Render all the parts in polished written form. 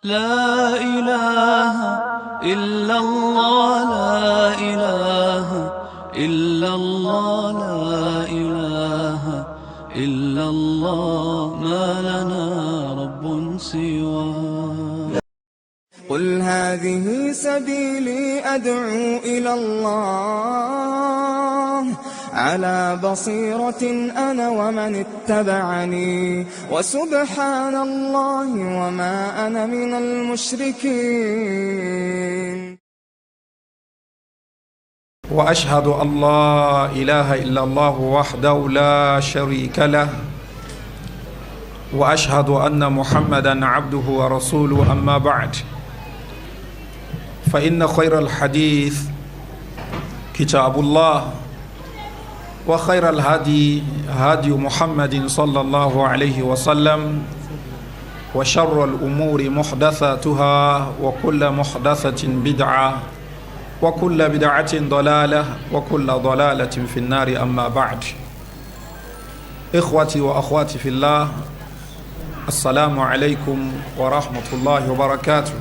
لا إله إلا الله لا إله إلا الله لا إله إلا الله ما لنا رب سواه. قل هذه سبيلي أدعو إلى الله على بصيرة أنا ومن اتبعني وسبحان الله وما أنا من المشركين. وأشهد أن لا إله إلا الله وحده لا شريك له وأشهد أن محمدا عبده ورسوله أما بعد فإن خير الحديث كتاب الله وخير الهدي هدي محمد صلى الله عليه وسلم وشر الأمور محدثاتها وكل محدثة بدعة وكل بدعة ضلالة وكل ضلالة في النار أما بعد. إخوتي وأخواتي في الله السلام عليكم ورحمة الله وبركاته.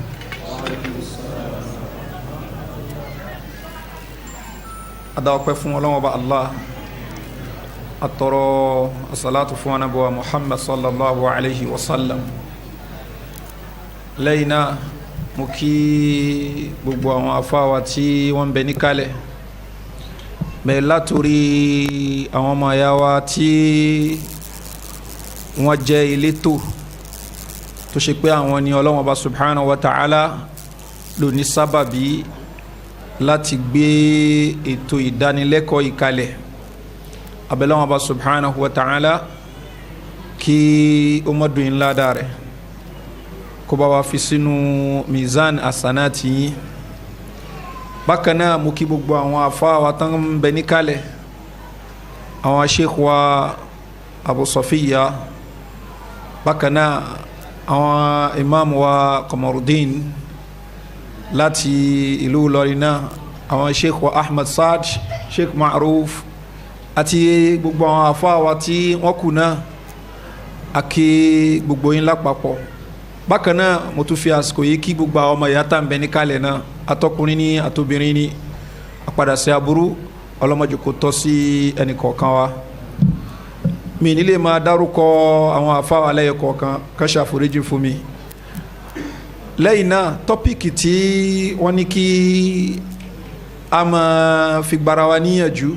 أدعوكم فون الله وبا الله أترى الصلاة فون أبو محمد صلى الله عليه وسلم. لينا mo kí gbogbo àwọn afáwa tí wọ́n ń bẹ níkàlẹ̀ bẹ́ẹ̀ látòrí àwọn ọmọ àyà wa tí wọ́n jẹ́ elétò tó ṣe pé àwọn ni Ọlọ́hun Ọba subhanahu wa ta'ala ló ní sábàbí láti gbé ètò ìdánilẹ́kọ̀ọ́ ìkàlẹ̀ abẹ́lẹ́ Ọlọ́hun Ọba subhanahu wa ta'ala kí ó mọ́dún ńlá dáa rẹ̀ kó bá wa fi sínú mizan asanati yín. Bákan náà mo kí gbogbo àwọn àfáà wa tán ń bẹ níkàlẹ̀, àwọn sheikh wa Abu Sofiya, bákan náà àwọn imam wa Qamaruddin láti ìlú Ìlọrin náà, àwọn sheikh wa Ahmad Saad, sheikh Ma'ruf àti gbogbo àwọn àfáà wa tí wọ́n kù náà, àkí gbogbo yín lápapọ̀. Bákan náà mo tún fi àsìkò yìí kí gbogbo àwọn ọmọ ìyá tá ń bẹ níkàlẹ̀ náà, atọ́kùnrin ní àtobìnrin ní, àpadà sí aburú ọlọ́mọdé kò tọ́ sí ẹnì kọ̀ọ̀kan wa. Mi nílé máa dárúkọ àwọn àfáà lẹ́yọ kọ̀ọ̀kan ká ṣàforíjì fún mi. Lẹ́yìn náà tọ́píìkì tí wọ́n ní kí a máa fi gbára wa níyànjú,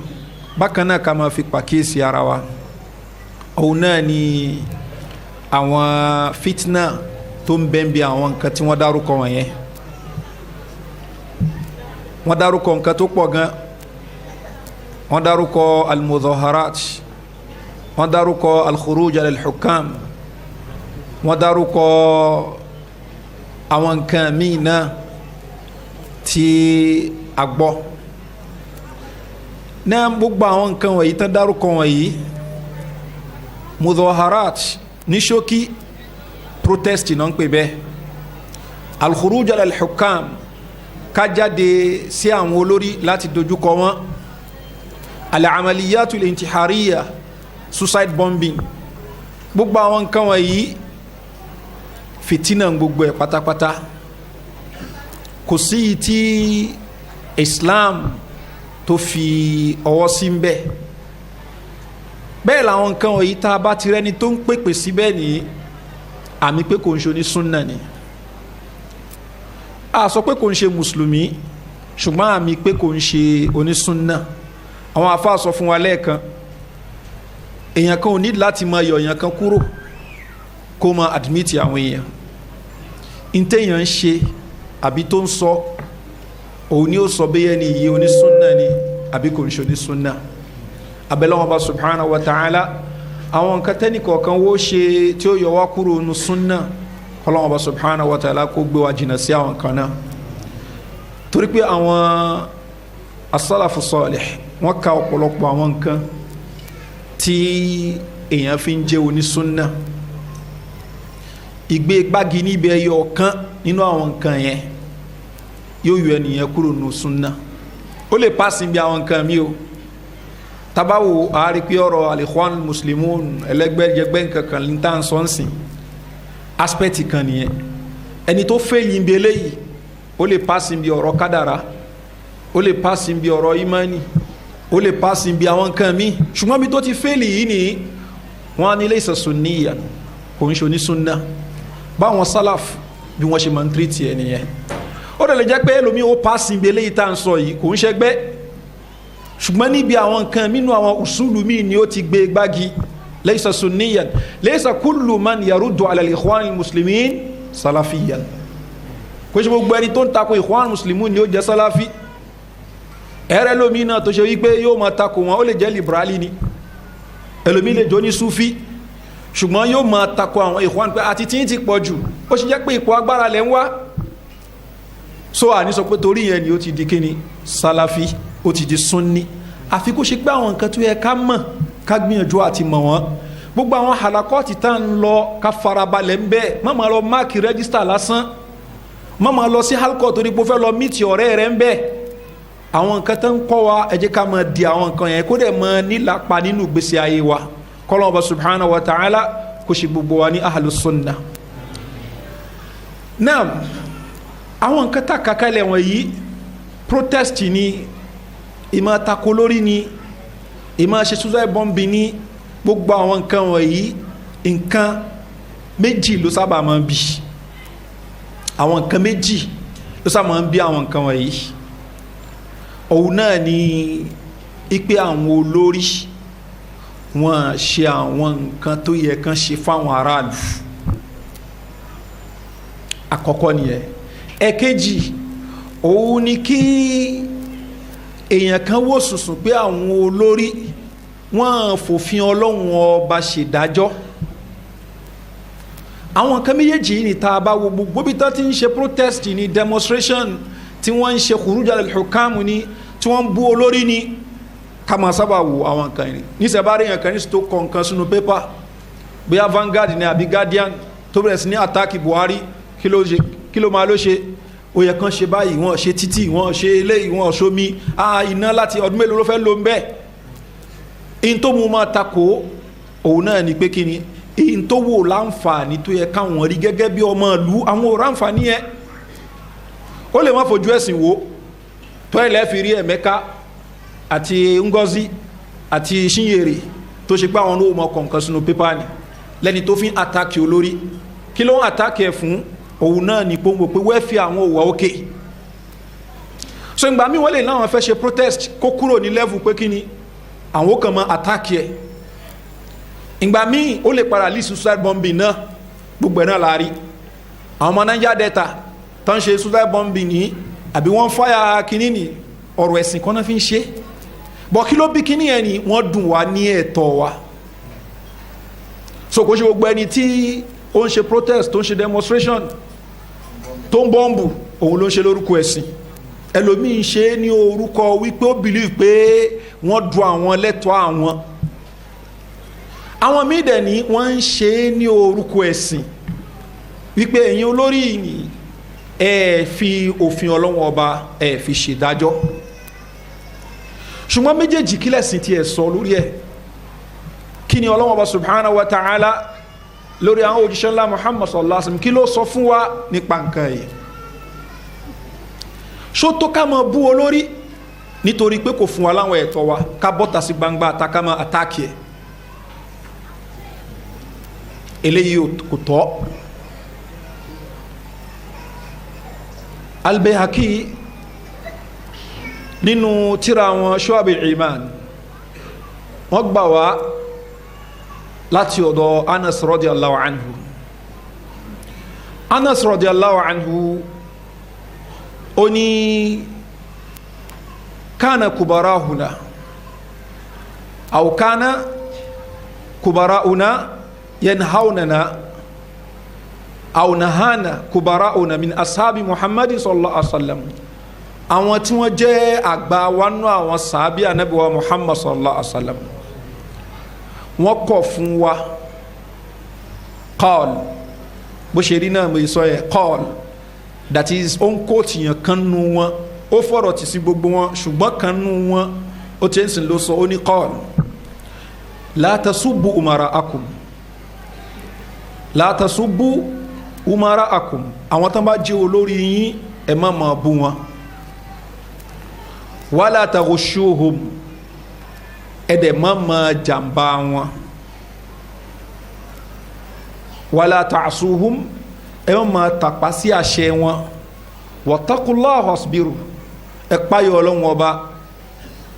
bákan náà ká máa fi pàkíyèsí ara wa, òun náà ni àwọn fitna tó ń bẹ ń bí àwọn nǹkan tí wọ́n dárúkọ wọ̀nyẹn. Wọ́n dárúkọ nǹkan tó pọ̀ gan. Wọ́n dárúkọ al-mudaharat, wọ́n dárúkọ al-khuruj al-hukam, wọ́n dárúkọ àwọn nǹkan míì náà tí a gbọ́. Náà gbogbo àwọn nǹkan wọ̀nyí tán dárúkọ wọ̀nyí, mudaharat ní ṣókí protest náà ń pè bẹ́ẹ̀, al-khuruj al-hukam ká jáde sí àwọn olórí láti dojúkọ wọn, al-amaliyatul intihariya suicide bombing, gbogbo àwọn nǹkan wọ̀nyí fìtínà gbogbo ẹ̀ pátápátá. Kò sí tí Islam tó fi ọwọ́ sí ń bẹ́ẹ̀. Bẹ́ẹ̀ làwọn nǹkan wọ̀nyí tá a bá ti rẹ́ni tó ń pèpè síbẹ̀ nìyí, àmì pé kò ń ṣe onísúnnà ni. A sọ pé kò ń ṣe mùsùlùmí, ṣùgbọ́n àmì pé kò ń ṣe onísúnnà. Àwọn àfáà sọ fún wa lẹ́ẹ̀kan, èèyàn kan ò ní láti máa yọ èèyàn kan kúrò kó máa admit àwọn èèyàn. Ìtẹ̀yàn ń ṣe àbí tó ń sọ, òun ni ó sọ bẹ́yẹ ni iye onísúnnà ni àbí kò ń ṣe onísúnnà. Abẹ́lẹ́ wọn bá subhanahu wa ta'ala àwọn nǹkan tẹ́nì kọ̀ọ̀kan wó ṣe tí ó yọ wá kúrò nínú súnnà, Ọlọ́hun bá subhanahu wa ta'ala kó gbé wa jìnnà sí àwọn kan náà. Torí pé àwọn as-salafu salih wọ́n ka ọ̀pọ̀lọpọ̀ àwọn nǹkan tí èèyàn fi ń jẹ́ onísúnnà. Ìgbé gbági níbi ẹyọ ọ̀kan nínú àwọn nǹkan yẹn yóò yọ ẹnìyẹn kúrò nínú súnnà. Ó lè pàṣẹ bí àwọn nǹkan mi o. Tabawo àárí pé ọ̀rọ̀ al-ikhwan muslimun ẹlẹ́gbẹ́jẹgbẹ́ nǹkan kan ní tá à ń sọ ń sìn aspect kan nìyẹn. ẹni tó fẹ́ẹ̀lì ń bi eléyìí ó lè pass ń bi ọ̀rọ̀ kádàrá, ó lè pass ń bi ọ̀rọ̀ ìmánì, ó lè pass ń bi àwọn nǹkan míì, ṣùgbọ́n bí tó ti fẹ́ẹ̀lì yìí ni wọ́n á ní laysa sunniyan, kò ń ṣe onísúnná báwọn sálàf bí wọ́n ṣe máa ń tírìtì ẹ̀ nìyẹn. ó dẹ̀ lè jẹ́ pé ẹlòmíì ó pass ń bi eléyìí tá à ń sọ yìí kò ń ṣẹgbẹ́, ṣùgbọ́n níbi àwọn nǹkan nínú àwọn usulu míì ni ó ti gbé gbági. laysa sunniyan, laysa kullu man yaruddu ala al-ikhwan al-muslimin salafiyan. kò ṣe gbogbo ẹni tó ń tako ikhwan muslimun ni ó jẹ́ salafi. ẹ̀rẹ́ lómi náà tó ṣe wípé yóò máa tako wọn, ó lè jẹ́ liberali ni, ẹlòmí lè jó ní sufi, ṣùgbọ́n yóò máa tako àwọn ikhwan pé àti tí ń ti pọ̀ jù, ó ṣe jẹ́ pé ipò agbára lẹ́ ń wá. so àní sọ pé torí yẹn ni ó ti di kíni salafi, ó ti di sunni. àfi kó ṣe pé àwọn nǹkan tó yẹ ká mọ̀ ká gbìyànjú àti mọ̀ wọ́n. gbogbo àwọn halakọ́ọ̀tì tá ń lọ ká farabalẹ̀ ń bẹ́ẹ̀, má máa lọ máàkì rẹ́gísítà lásán, má máa lọ sí halkọ́ torí pé ó fẹ́ lọ mítì ọ̀rẹ́ rẹ̀ ń bẹ́ẹ̀. àwọn nǹkan tó ń kọ́ wa ẹ jẹ́ ká máa di àwọn nǹkan yẹn kó dẹ̀ máa nílapa nínú ìgbésí ayé wa. kọ́lọ́n ọba subhanahu wa ta'ala kó ṣe gbogbo wa ní ahlus sunnah. náà àwọn nǹkan tá kàkálẹ̀ wọ̀nyí protest ni, ìmọ̀ tako lórí ni, ìmọ̀ ṣe suicide bombing ni, gbogbo àwọn nǹkan wọ̀nyí nǹkan méjì ló sábà máa ń bí, àwọn nǹkan méjì ló sábà máa ń bí àwọn nǹkan wọ̀nyí. òun náà ni ipe àwọn olórí wọn ṣe àwọn nǹkan tó yẹ kán ṣe fáwọn aráàlú, àkọ́kọ́ nìyẹn. ẹ̀kejì òun ni kí èèyàn kan wò sùsùn pé àwọn olórí wọn fòfin ọlọ́run ọba ṣèdájọ́. àwọn nǹkan méjèèjì ní tá a bá wo gbogbo bí tán ti ń ṣe protest ní demonstration, tí wọ́n ń ṣe khuruj al-hukam ni, tí wọ́n ń bú olórí ni, ká máa sábà wo àwọn nǹkan yìí. níṣẹ́ bá rí èèyàn kan ní tó kọ nǹkan sínú pépà, bóyá Vanguard ni àbí Guardian, tó bẹ̀rẹ̀ sí ní àtàkì Buhari, kí ló máa ló ṣe? ó yẹ kán ṣe báyìí, wọ́n ṣe títì, wọ́n ṣe eléyìí, wọ́n ṣomi, iná láti ọdún mélòó ló fẹ́ lò ń bẹ́ẹ̀. in tó mú máa takò òun náà ni pé kí ni in tó wò láǹfààní tó yẹ káwọn rí gẹ́gẹ́ bí ọmọ ìlú, àwọn ò ráǹfààní yẹn. ó lè má fojú ẹ̀sìn wo tó ẹ̀lẹ́ fi rí Emeka àti Ngozi àti Shinyere tó ṣe pé àwọn olóòmọ kọ̀ọ̀kan sínú pépà ni lẹ́ni tó fi ń àtàkì olórí. kí ló ń àtàkì ẹ̀ fún? òun náà ni pọ́ngbò pé wẹ́ẹ́ fi àwọn òwà òkè. so ìgbà míì wọ́n lè láwọn fẹ́ ṣe protest kó kúrò ní level pé kí ni àwọn kan mọ àtàkì ẹ̀. ìgbà míì ó lè para list suicide bombing náà, gbogbo ẹ̀ náà la rí. àwọn ọmọ Niger Delta tó ń ṣe suicide bombing ní àbí wọ́n fáyà kínní ní ọ̀rọ̀ ẹ̀sìn kan náà fi ń ṣe. bọ̀ kí ló bí kínní ẹ̀ ni wọ́n dùn wá ní ẹ̀tọ́ wa. so kò ṣe gbogbo ẹni tí ó ń ṣe protest tó ń ṣe demonstration tó ń bọ́ǹbù òun ló ń ṣe lórúkọ ẹ̀sìn. ẹlòmíín ṣe ní orúkọ wípé ó believe pé wọ́n du àwọn lẹ́tọ̀ọ́ àwọn. àwọn míì dẹ̀ ní wọ́n ń ṣe ní orúkọ ẹ̀sìn wípé ẹ̀yin olórí ni ẹ fi òfin Ọlọ́run ọba ẹ fi ṣèdájọ́. ṣùgbọ́n méjèèjì kílẹ̀ sí ti ẹ̀ sọ lórí ẹ̀. kí ni Ọlọ́run ọba subhanahu wa ta'ala lórí àwọn òjíṣẹ́ ńlá Muhammad sallallahu alaihi wasallam kí ló sọ fún wa nípa nǹkan yìí? ṣó tó ká máa bú olórí nítorí pé kò fún wa láwọn ẹ̀tọ́ wa, ká bọ́ta sí gbangba ká máa àtàkì ẹ̀? eléyìí kò tọ́. Al-Bayhaqi nínú tírà wọn Shu'abil Iman wọ́n gbà wá láti ọ̀dọ̀ Anas radiyallahu anhu. Anas radiyallahu anhu ó ní kana kubarahuna aw kana kubara'una yanhaunana aw nahana kubara'una min ashabi Muhammadin sallallahu alaihi wasallam. àwọn tí wọ́n jẹ́ àgbà wánú àwọn sàábí ànábì wa Muhammad sallallahu alaihi wasallam wọ́n kọ̀ fún wa. qal bó ṣe rí náà mo sọ yẹ qal, that is ó ń kó tìyàn kan nu wọn, ó fọ̀rọ̀ tì sí gbogbo wọn ṣùgbọ́n kan nu wọn ó ti ń sìn ló sọ ó ní qal la tasubbu umara'akum, la tasubbu umara'akum àwọn tán bá jẹ́ olórí yín ẹ má máa bú wọn wala taghushuhum ẹ dẹ̀ má máa jàmbá wọn wala ta'suhum ẹ má máa tàpá sí àṣẹ wọn wattaqullaha wasbiru ẹ páyọ̀ Ọlọ́run Ọba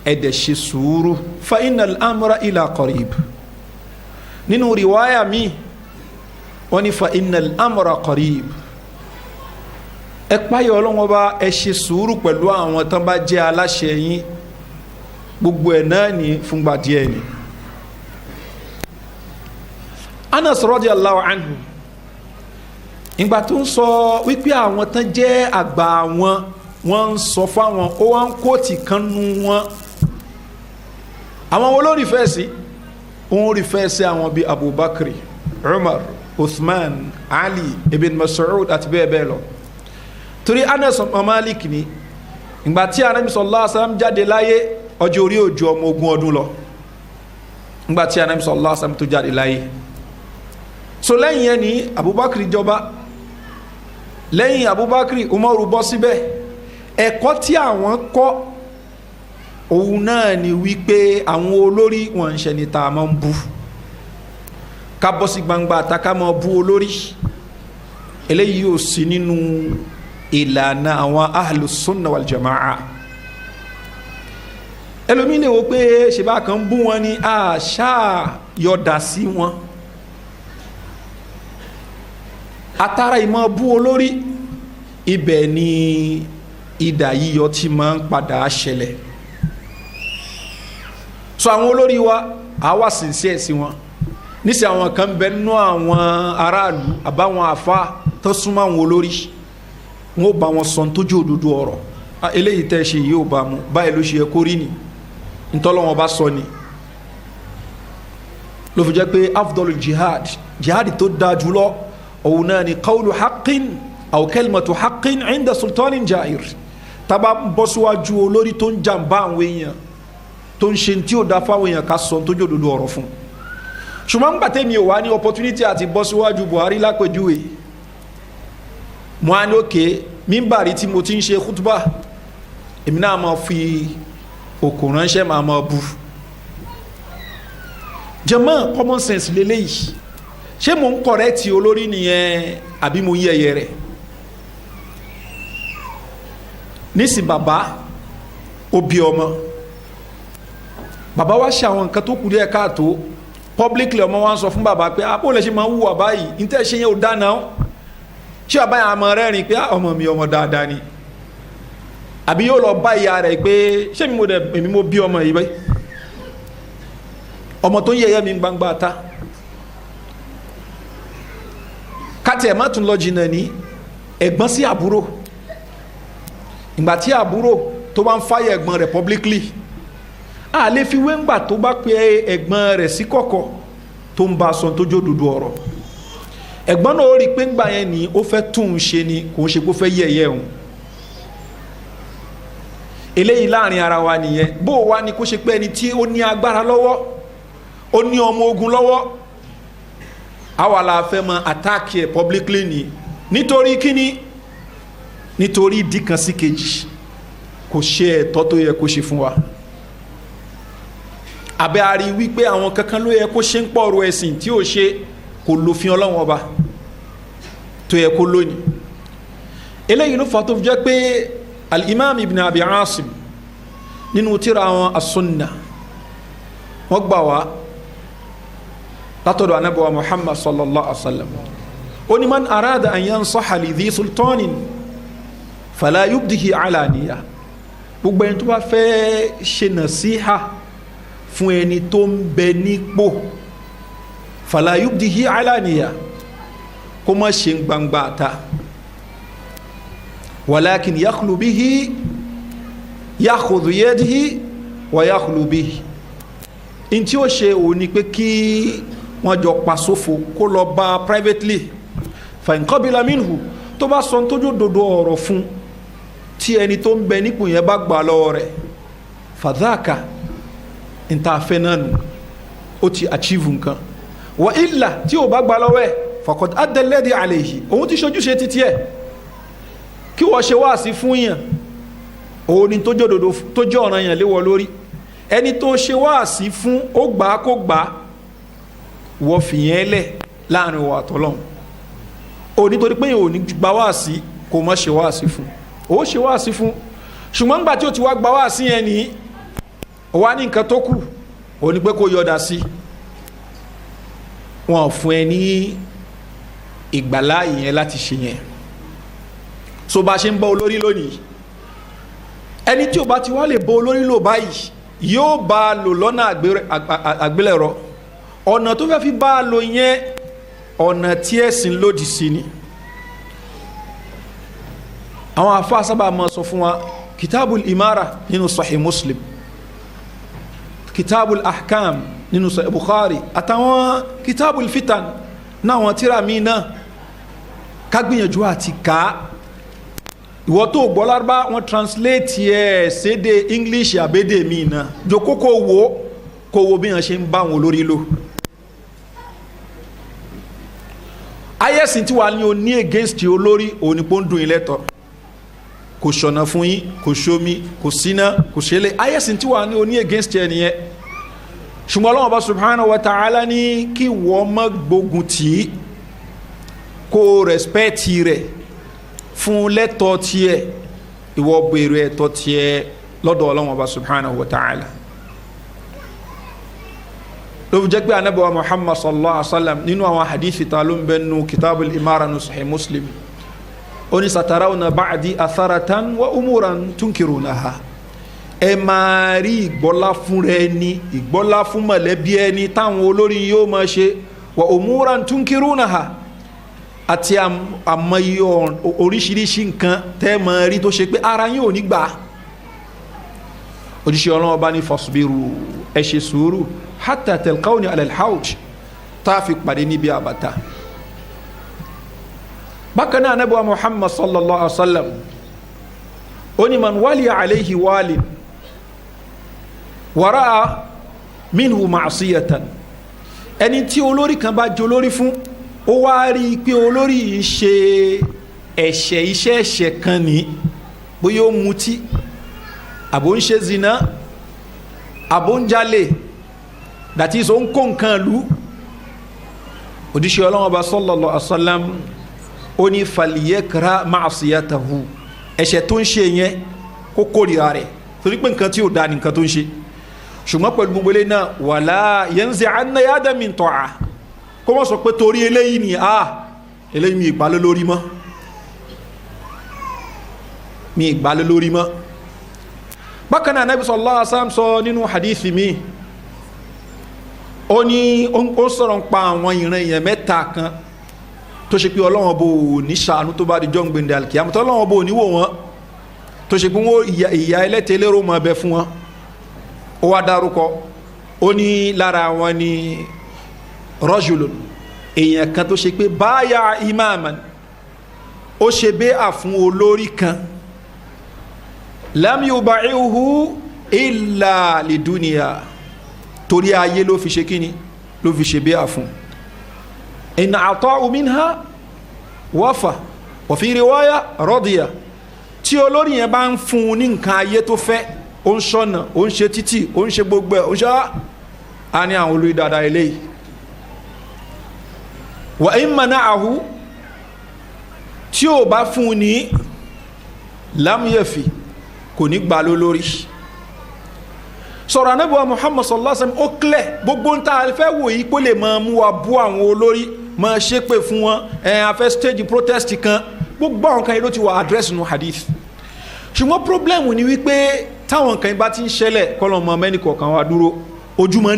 ẹ dẹ̀ ṣe sùúrù fa innal amra ila qarib nínú riwaya mi wọ́n ní fa innal amra qarib ẹ páyọ̀ Ọlọ́run Ọba ẹ ṣe sùúrù pẹ̀lú àwọn tán bá jẹ́ aláṣẹ yín gbogbo ẹ̀ náà ní fúngbà díẹ̀ ni. Anas radiyallahu anhu ìgbà tó ń sọ wípé àwọn tán jẹ́ àgbà wọ́n ń sọ fáwọn ó wá ń kóòtì kan nu wọn àwọn olórí fẹ́ sí òun rí fẹ́ sí àwọn bíi Abubakar, Umar, Uthman, Ali ibn Mas'ud àti bẹ́ẹ̀ bẹ́ẹ̀ lọ torí Anas Malik ni ìgbà tí Ànábì sallallahu alaihi wasallam jáde láyé ọjọ́ orí òjò ọmọ ogun ọdún lọ ìgbà tí Ànábì sallallahu alaihi wasallam tó jáde láyé so lẹ́yìn yẹn ni Abubakar jọba lẹ́yìn Abubakar Umaru bọ́ síbẹ̀ ẹ̀kọ́ tí àwọn kọ́ òun náà ni wípé àwọn olórí wọn ń ṣe ni tá a máa ń bú ká bọ́ sí gbangba tá ká máa bú olórí eléyìí ò sí nínú ìlànà àwọn ahlus sunna wal jama'a ẹlòmíì lè wo pé ṣèbá kan bú wọn ni àṣà yọ̀dà sí wọn atara ìmọ̀ bú olórí ibẹ̀ ni ìdà yíyọ tí máa ń padà ṣẹlẹ̀ so àwọn olórí wa àwa sincere sí wọn níṣẹ́ àwọn kan bẹ nínú àwọn aráàlú àbáwọn àfa tó súnmọ́ àwọn olórí wọn ò bá wọn sọ tójú òdodo ọ̀rọ̀ eléyìí tẹ́ ṣe yìí ò bá mu báyìí ló ṣe yẹ kó rí ni ntọ́lọ́wọ́n bá sọ ni ló fi jẹ́ pé afdol jihad tó dáa jùlọ òun náà ni qawlu haqqin aw kalimatu haqqin inda sultanin jair tábà bọ́ síwájú olórí tó ń jàǹbá àwọn èèyàn tó ń ṣe tí ó dá fáwọn èèyàn ká sọ tó jòdòdó ọ̀rọ̀ fún ṣùgbọ́n nígbà tẹ́mi ò wá ní opportunity àti bọ́ síwájú Buhari lápèjúwe mo á ní òkè mímbàrí tí mo ti ń ṣe khutba èmi náà máa fi òkò ránṣẹ́ máa bu jàmá common sense lélẹ́yìí ṣé mo ń correct olórí nìyẹn àbí mo yẹ̀yẹ́ rẹ̀ nísì bàbá òbí ọmọ bàbá wa ṣe àwọn nǹkan tó kù díẹ̀ káàtó publicly ọmọ wa ń sọ fún bàbá pé àpò lè ṣe máa ń wù bàbá yìí ní tẹ́ ṣe yẹn ò dáná ṣé bàbá yẹn àmọ́ rẹ́rìn pé ọmọ mi ọmọ dáadáa ni àbí yóò lọ bá ìyá rẹ̀ pé ṣé èmi mo bí ọmọ yìí báyìí ọmọ tó ń yẹ̀yẹ́ mi gbangba ta káti ẹ̀ má tún lọ jìnnà ní ẹ̀gbọ́n sí àbúrò ìgbà tí àbúrò tó bá ń fáyà ẹ̀gbọ́n rẹ̀ publicly a lè fi wé ńgbà tó bá pe ẹ̀gbọ́n rẹ̀ sí kọ̀kọ̀ tó ń bá a sọ tó jó dúdú ọ̀rọ̀ ẹ̀gbọ́n náà ó rí i pé ńgbà yẹn ni ó fẹ́ tún un ṣe ni kò ń ṣe kó fẹ́ yẹ̀yẹ́ òun eléyìí láàrin ara wa nìyẹn bó o wá ní kó ṣe pé ẹni tí ó ní agbára lọ́wọ́ ó ní ọmọ ogun lọ́wọ́ àwa la fẹ́ mọ attack ẹ̀ publicly ni nítorí kíni nítorí ìdí kan sí kejì kò ṣe ẹ̀tọ́ tó yẹ kó ṣe fún wa àbẹ́ àrí wípé àwọn kankan ló yẹ kó ṣe ń pọ̀rọ̀ ẹ̀sìn tí ó ṣe kò lòfin Ọlọ́run Ọba tó yẹ kó lónìí eléyìí ló fà tó fi jẹ́ pé al-Imam Ibn Abi Asim nínú tírà àwọn as-Sunnah wọ́n gbà wá látọ̀dọ̀ anábọ̀wá Muhammad sallallahu alaihi wasallam ó ní man arada an yansaha li dhi sultanin fala yubdihi alaniya gbogbo ẹni tó bá fẹ́ ṣe nàṣíhà fún ẹni tó ń bẹ nípò fala yubdihi alaniya kó má ṣe gbangba ta walakin yakhlu bihi yakhudhu yadihi wa yakhlu bihi in tí ó ṣe òun ni pé kí wọ́n jọ pa sófo kó lọ bá privately fa in qabila minhu tó bá sọ tójú dodo ọ̀rọ̀ fún tí ẹni tó ń bẹ nípò yẹn bá gbà lọ́wọ́ rẹ̀ fadhaka ìntàfẹ́ náà nù ó ti achieve nǹkan wa illa tí ò bá gbà lọ́wọ́ ẹ̀ faqad adda alladhi alayhi, òun ti ṣojúṣe títí ẹ̀. Kí wọ́n ṣe wáàsí fún yàn òun ni tó jòdòdó tó jẹ́ ọ̀ràn yàn léwọ lórí, ẹni tó ṣe wáàsí fún ó gbà kó gbà, wọ́n fìyẹn lẹ̀ láàrin wa àtọ́lọ́hun. Ó nítorí pé yóò ní gba wáàsí kò mọ́ ṣe wáàsí fún, ó ṣe wáàsí fún, ṣùgbọ́n nígbà tí ó ti wá gba wáàsí yẹn ní ó wá ní nǹkan tó kù, ó ní pé kó yọ̀dà sí, wọn fún ẹ ní ìgbàláyè yẹn láti ṣe yẹn. So bá ṣe ń bá olórí lónìí, ẹni tí ó bá ti wá lè bá olórí lò báyìí yóò bá a lò lọ́nà àgbélẹ̀rọ, ọ̀nà tó fẹ́ fi bá a lò yẹn ọ̀nà tí ẹ̀sìn lòdì sí ni. Àwọn àfáà sábà máa sọ fún wa kitabul imara nínú Sahih Muslim, kitabul ahkam nínú Sahih Bukhari, àtàwọn kitabul fitan náà wọn tíra míì náà ká gbìyànjú àti ká. Ìwọ tó gbọ́ Lárúbá wọn translate ẹ̀ sédè English àbédè míì náà jókòó kó wo bí wọn ṣe ń bá wọn olórí lò. Ayẹ́sìn tí wà ní o ní against olórí òní pọ́ ń dùn yín lẹ́tọ̀, kò ṣọ̀nà fún yín, kò ṣomi, kò síná, kò ṣẹlẹ̀. Ayẹ́sìn tí wà ní o ní against ẹ nìyẹn. Ṣùgbọ́n Ọlọ́hun Ọba subhanahu wa ta'ala ní kí wọ́n má gbógun tì í, kó respect rẹ̀ fún lẹ́tọ̀ tiẹ̀, ìwọ bèrè ẹ̀tọ́ tiẹ̀ lọ́dọ̀ Ọlọ́hun Ọba subhanahu wa ta'ala. Ló fi jẹ́ pé Ànábì wa Muhammad sallallahu alaihi wasallam nínú àwọn hadithi ta ló ń bẹ nínú kitabul imara nínú Sahih Muslim, ó ní satarawna ba'di atharatan wa umuran tunkirunaha, ẹ máa rí ìgbọ́lá fún rẹ ní, ìgbọ́lá fún mọ̀lẹ́bí ẹni táwọn olórí yóò máa ṣe, wa umuran tunkirunaha, àti àmọye oríṣiríṣi nǹkan tẹ́ máa rí tó ṣe pé ara yín ò ní gbà. Òjíṣẹ́ Ọlọ́run bá ní fasbiru, ẹ ṣe sùúrù hatta talqawni ala al-hawj, tá a fi pàdé níbi àbàtà. Bákan náà Ànábì wa Muhammad sallallahu alaihi wasallam ó ní man waliya alayhi walin wa ra'a minhu ma'siyatan, ẹni tí olórí kan bá jẹ́ olórí fún, ó wá rí i pé olórí yìí ṣe iṣẹ́ ẹ̀ṣẹ̀ kan ní, bóyá ó mutí, àbò ń ṣe zina, àbò ń jalè, that is ó ń kó nǹkan lú. Òjíṣẹ́ Ọlọ́run Ọba sallallahu alaihi wasallam ó ní falyakra ma'siyatahu, ẹ̀ṣẹ̀ tó ń ṣe yẹn kó kórìíra rẹ̀, torí pé nǹkan tí ó dá ní nǹkan tó ń ṣe. Ṣùgbọ́n pẹ̀lú gbogbo ilé náà wala yanzi'anna yadan min ta'a, kó wọ́n sọ pé torí eléyìí ni eléyìí mi ìgbàlẹ́ lórí mọ́, mi ìgbàlẹ́ lórí mọ́. Bákan náà Nabi sallallahu alaihi wasallam sọ nínú hadithi mi, ó ní ó sọ̀rọ̀ ń pa àwọn ìran èèyàn mẹ́ta kan tó ṣe pé Ọlọ́run bò ní ṣàánú tó bá di jọ́ ń gbẹ̀ndẹ̀ alkiyama, tó Ọlọ́run bò ní wò wọ́n, tó ṣe pé wọ́n ìyà ẹlẹ́tẹ̀ lérò mọ́ ẹbẹ fún wọn. Ó wá dárúkọ, ó ní lára wọn ni rajulun, èèyàn kan tó ṣe pé báyà imaman, ó ṣe bẹ́ẹ̀ fún olórí kan, lam yuba'ihu illa lidunya, torí ayé ló fi ṣe kíni, ló fi ṣe bẹ́ẹ̀ fún. in ata'u minha wafa wa fi riwaya radiya, tí olórí yẹn bá ń fún ní nǹkan ayé tó fẹ́, ó ń ṣọ́nà, ó ń ṣe títì, ó ń ṣe gbogbo ẹ̀, ó ń ṣe á ní àwọn olórí dáadáa eléyìí. wa in mana'ahu, tí ó bá fún ní lam yafi, kò ní gbà lólórí. Sọ̀rọ̀ Ànábì wa Muhammad sallallahu alaihi wasallam ó clear, gbogbo ń ta fẹ́ wò yí kó lè máa mú wa bú àwọn olórí, máa ṣépè fún wọn, a fẹ́ stage protest kan, gbogbo àwọn kan yìí ló ti wà address nù hadith. Ṣùgbọ́n problem ni wípé táwọn kan bá ti ń ṣẹlẹ̀ kọ́lọ̀ mọ́ mẹ́ni kọ̀ọ̀kan wa dúró, ojú máa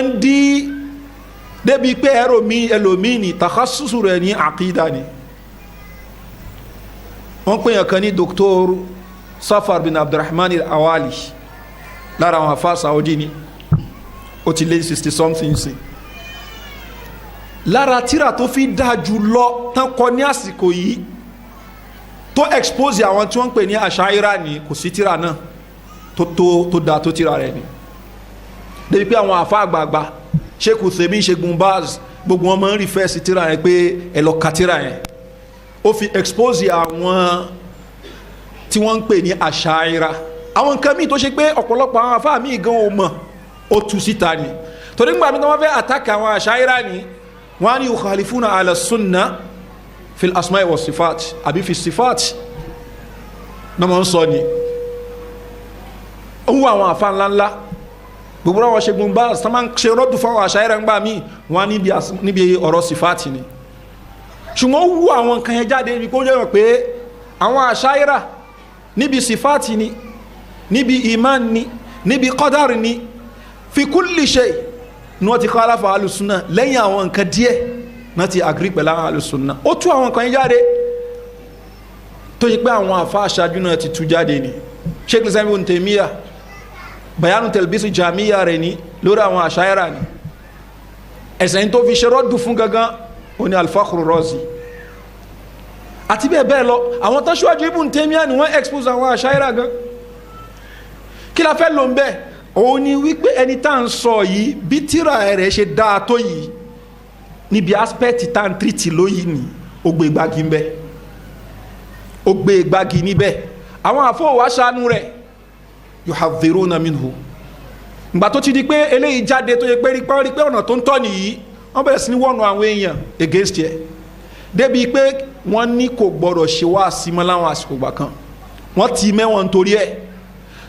ń dí débi pé ẹlòmíì ní takhassusu rẹ̀ ní àkídà ni. Wọ́n pè yàn kan ní Dr. Safar bin Abdurrahman al-Awali, lára àwọn afá Saudi ni, ó ti lé 60 something sí. Lára tíra tó fi dáa jù lọ tán kọ ní àsìkò yìí tó expose àwọn tí wọ́n ń pè ní Ash'ira ni, kò sí tíra náà tó dáa tó tíra rẹ̀ ni. Débi pé àwọn afá àgbààgbà Sheikh Uthaymin, Sheikh Bin Baz, gbogbo wọn máa ń refer sí tírà yẹn pé ẹ lọ ka tírà yẹn. Ó fi expose àwọn tí wọ́n ń pè ní Ash'ira. Àwọn nǹkan míì tó ṣe pé ọ̀pọ̀lọpọ̀ àwọn àfáà míì gan ò mọ̀, ó tú síta ni. Torí nígbà tí wọ́n fẹ́ attack àwọn Ash'ira ni wọ́n á ní yukhalifuna ala sunna fil asma'i wa sifat àbí fi sifat náà wọ́n sọ ni. Ó wù àwọn àfáà ńláńlá gbogbo àwọn Sheikh Bin Baz tó máa ń ṣe rọ́dù fún àwọn Ash'ira ńgbà míì wọ́n á níbi ọ̀rọ̀ sifat ni. Ṣùgbọ́n ó wù àwọn nǹkan yẹn jáde ibi kó jẹ́ pé àwọn Ash'ira níbi sifat ni, níbi iman ni, níbi qadar ni, fi kulli shay ní wọ́n ti khalafa alùsùnà lẹ́yìn àwọn nǹkan díẹ̀ náà ti agree pẹ̀lú àwọn alùsùnà. Ó tú àwọn nǹkan yẹn jáde tó yí pé àwọn àfa aṣáájú náà ti tú jáde ni. Sheikh Islam Ibn Taymiyyah bayanu talbisi jamiya rẹ̀ ni lórí àwọn Ash'ira ni. Ẹ̀sẹ̀ tó fi ṣe rọ́dù fún gangan ó ní Al-Fakhr Razi àti bẹ́ẹ̀ bẹ́ẹ̀ lọ. Àwọn tó ṣíwájú Ibn Taymiyyah ni wọ́n expose àwọn Ash'ira gan. Kí la fẹ́ lò ń bẹ́ẹ̀ òun ni wípé ẹni tá à ń sọ yìí bí tírà rẹ̀ ṣe dáa tó yìí níbi aspect tá à ń tírìtì lóyìí ni ó gbé gbági ń bẹ, ó gbé gbági níbẹ̀. Àwọn àfọwọ́ aṣáánú rẹ̀ yuhadhiruna minhu. Ìgbà tó ti di pé eléyìí jáde tó yẹ pé rí pé ọ̀nà tó ń tọ́ nìyí wọ́n bẹ̀rẹ̀ sí ní wọ́nu àwọn èèyàn against ẹ̀ débi pé wọ́n ní kò gbọ́dọ̀ ṣe wá símọ́ láwọn àsìkò gbà kan, wọ́n ti mẹ́wọ̀n nítorí ẹ̀.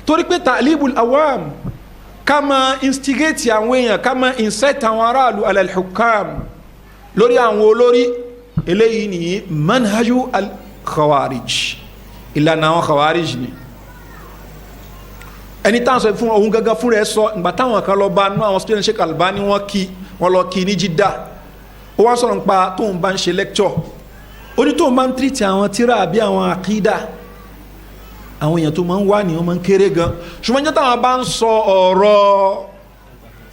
Torí pé ta'libul awam ká máa instigate àwọn èèyàn, ká máa incite àwọn aráàlú alal hukam lórí àwọn olórí, eléyìí ní manhaju al-khawarij, ìlànà àwọn khawarij ni. Ẹni tá à ń sọ fún ohun gangan fún rẹ̀ sọ ìgbà táwọn kan lọ bá nú àwọn student Sheikh Albani wọ́n lọ kí ní Jeddah. Ó wá sọ̀rọ̀ nípa tóun bá ń ṣe lecture, ó ní tóun bá ń treat àwọn tíra àbí àwọn àkídà àwọn èèyàn tó máa ń wá ní wọ́n máa ń kéré gan. Ṣùgbọ́n jẹ́ táwọn bá ń sọ ọ̀rọ̀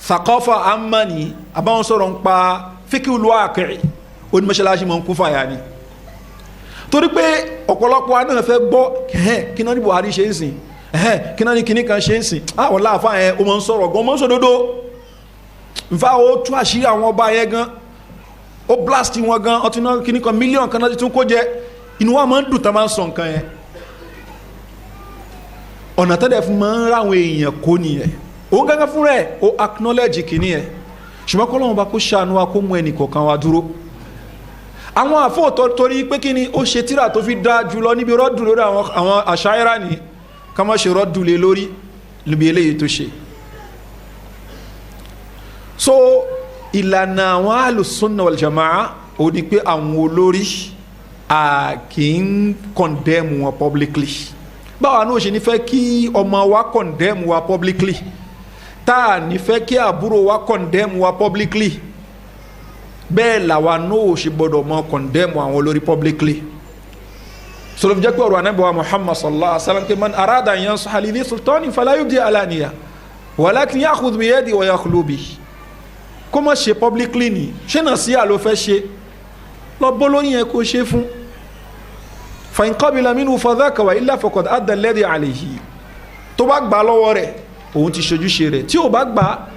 thaqafa amani àbáwọn sọ̀rọ̀ ń pa fiqhul waqi' onímọ̀ṣáláṣí máa ń kú fàyà ni. Torí pé ọ̀pọ̀lọpọ̀ wa náà fẹ́ gbọ́ kí náà ní Buhari ṣe ń sìn, kí náà ní kinní kan ṣe ń sìn, àwọn láàfáà yẹn ó máa ń sọ̀rọ̀ gan, ó máa ń sòdodo. Nfa ó tú àṣírí àwọn ọba yẹn gan, ó blast wọn gan, ọtún náà kinní kan mílíọ̀nù kan náà ti tún kó jẹ, inú wa máa ń dùn tá máa ń sọ nǹkan yẹn. Ọ̀nà tẹ́lẹ̀ fún máa ń ráwọn èèyàn kó nìyẹn. Òun gángan fún rẹ̀ ó acknowledge kìíní ẹ̀. Ṣùgbọ́n kọ́ lọ́wọ́ bá kó ṣàánú wa kó mú ẹnì kọ̀ọ̀kan wa dúró. Àwọn àfọ̀tọ́ torí pé kí ni ó ṣe tíra tó fi dá jùlọ níbi rọ́dù lórí àwọn Ash'ira ni ká má ṣe rọ́dù lé lórí níbi eléyìí tó ṣe. So ìlànà àwọn Ahlus-Sunnah wal Jama'ah ó ní pé àwọn olórí kì í condemn wọn publicly. Báwa náà ṣe ní fẹ́ kí ọmọ wa condemn wa publicly, tá a ní fẹ́ kí àbúrò wa condemn wa publicly, bẹ́ẹ̀ làwa náà ṣe gbọ́dọ̀ mọ condemn àwọn olórí publicly. Sọlọ́fi jẹ́ pé ọ̀rọ̀ Ànábì wa Muhammad sallallahu alaihi wasallam pé man arada an yansaha li dhi sultanin fala yubdi alaniya walakin ya'khudh bi yadihi wa yakhlu bihi. Kó má ṣe publicly ni ṣé náà sí àlọ́ fẹ́ ṣe lọ bó lórí yẹn kó ṣe fún. فإن قبل منه فذاك وإلا فقد أدى الذي عليه. Tó bá gbà lọ́wọ́ rẹ̀ òun ti ṣojúṣe rẹ̀, tí ó bá gbà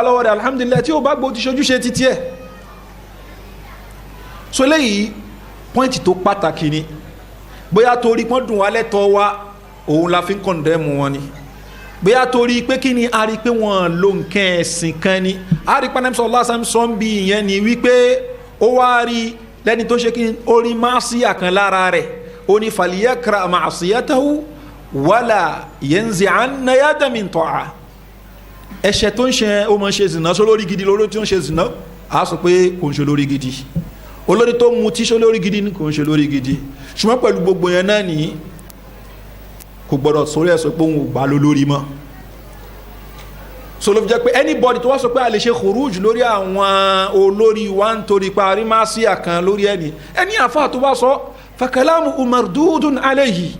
lọ́wọ́ rẹ̀ alhamdulillah, tí ó bá gbà ó ti ṣojúṣe títí ẹ̀. So léyìí pọ́ìntì tó pàtàkì ni, bóyá torí pọ́n dùn wá lẹ́tọ̀ọ́ wa òun la fi ń kọ̀ndẹ́mù wọn ni, bóyá torí pé kí ni a rí pé wọ́n lo nǹkan ẹ̀sìn kan ni, a rí pé sallallahu alaihi wasallam bí ìyẹn ni wípé ó wá rí lẹ́ni tó ṣe kí orí máṣíyà kan lára rẹ̀, ó ní falyakra ma'siyatahu wala yanzi'anna yadan min ta'a. Ẹ̀ṣẹ̀ tó ń ṣe ó máa ń ṣe zìnà só lórí gidi, lórí tí ó ń ṣe zìnà á sọ pé kò ń ṣe lórí gidi, olórí tó mu tí ṣe lórí gidi ní kò ń ṣe lórí gidi. Ṣùgbọ́n pẹ̀lú gbogbo yẹn náà ní kò gbọ́dọ̀ sórí ẹ̀ sọ pé òun ò gbà lórí mọ́. So ló fi jẹ́ pé anybody tó wá sọ pé a lè ṣe khuruj lórí àwọn olórí wa ń torí parí máa sí àkàn lórí ẹni àfáà tó bá sọ fakalamu mardudun alayhi,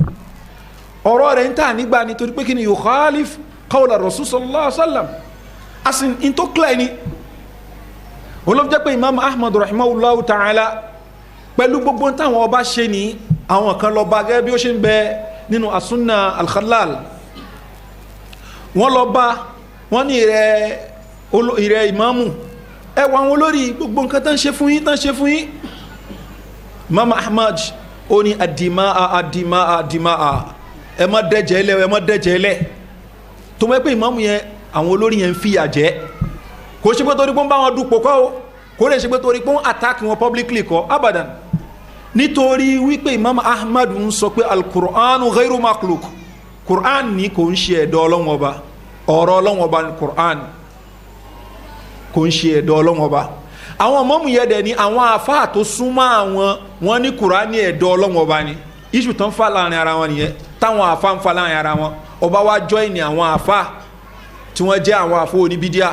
ọ̀rọ̀ rẹ̀ ń tà nígbà nítorí pé kí ni yukhalif qawla rasul sallallahu alaihi wasallam, asin in tó kílẹ̀ ni. Ó ló fi jẹ́ pé Imam Ahmad rahimahullahu ta'ala pẹ̀lú gbogbo táwọn ọba ṣe ní àwọn kan lọ bá gẹ́gẹ́ bí ó ṣe ń bẹ nínú as-Sunnah al-Khallal. Wọ́n lọ bá wọ́n ní rẹ̀ ìrẹ́ ìmáàmù ẹ wọ àwọn olórí gbogbo nǹkan tán ṣe fún yín Imam Ahmad ó ní àdìmáà ẹ má dẹ́jẹ́ lẹ̀ tó mọ́ pé ìmáàmù yẹn àwọn olórí yẹn ń fìyà jẹ kò ṣe pé torí pé ń bá wọn dupò kọ́ o kò lè ṣe pé torí pé ń attack wọn publicly kọ́ abadan nítorí wípé Imam Ahmad ń sọ pé al-Qur'anu ghayru makhluq Qur'an ní kò ń ṣe ẹ̀dọ̀ Ọlọ́hun Ọba ọ̀rọ̀ Ọlọ́hun Ọba ní Qur'an kò ń ṣe ẹ̀dọ̀ Ọlọ́hun Ọba àwọn ìmáàmù yẹn dẹ̀ ní àwọn àfáà tó súnmọ́ àwọn wọn ní Qur'an ní ẹ̀dọ̀ Ọlọ́hun Ọba ni iṣu tán fà láàrin ara wọn nìyẹn táwọn àfáà ń fà láàrin ara wọn ọba wa join àwọn àfáà tí wọ́n jẹ́ àwọn àfáà oníbídíà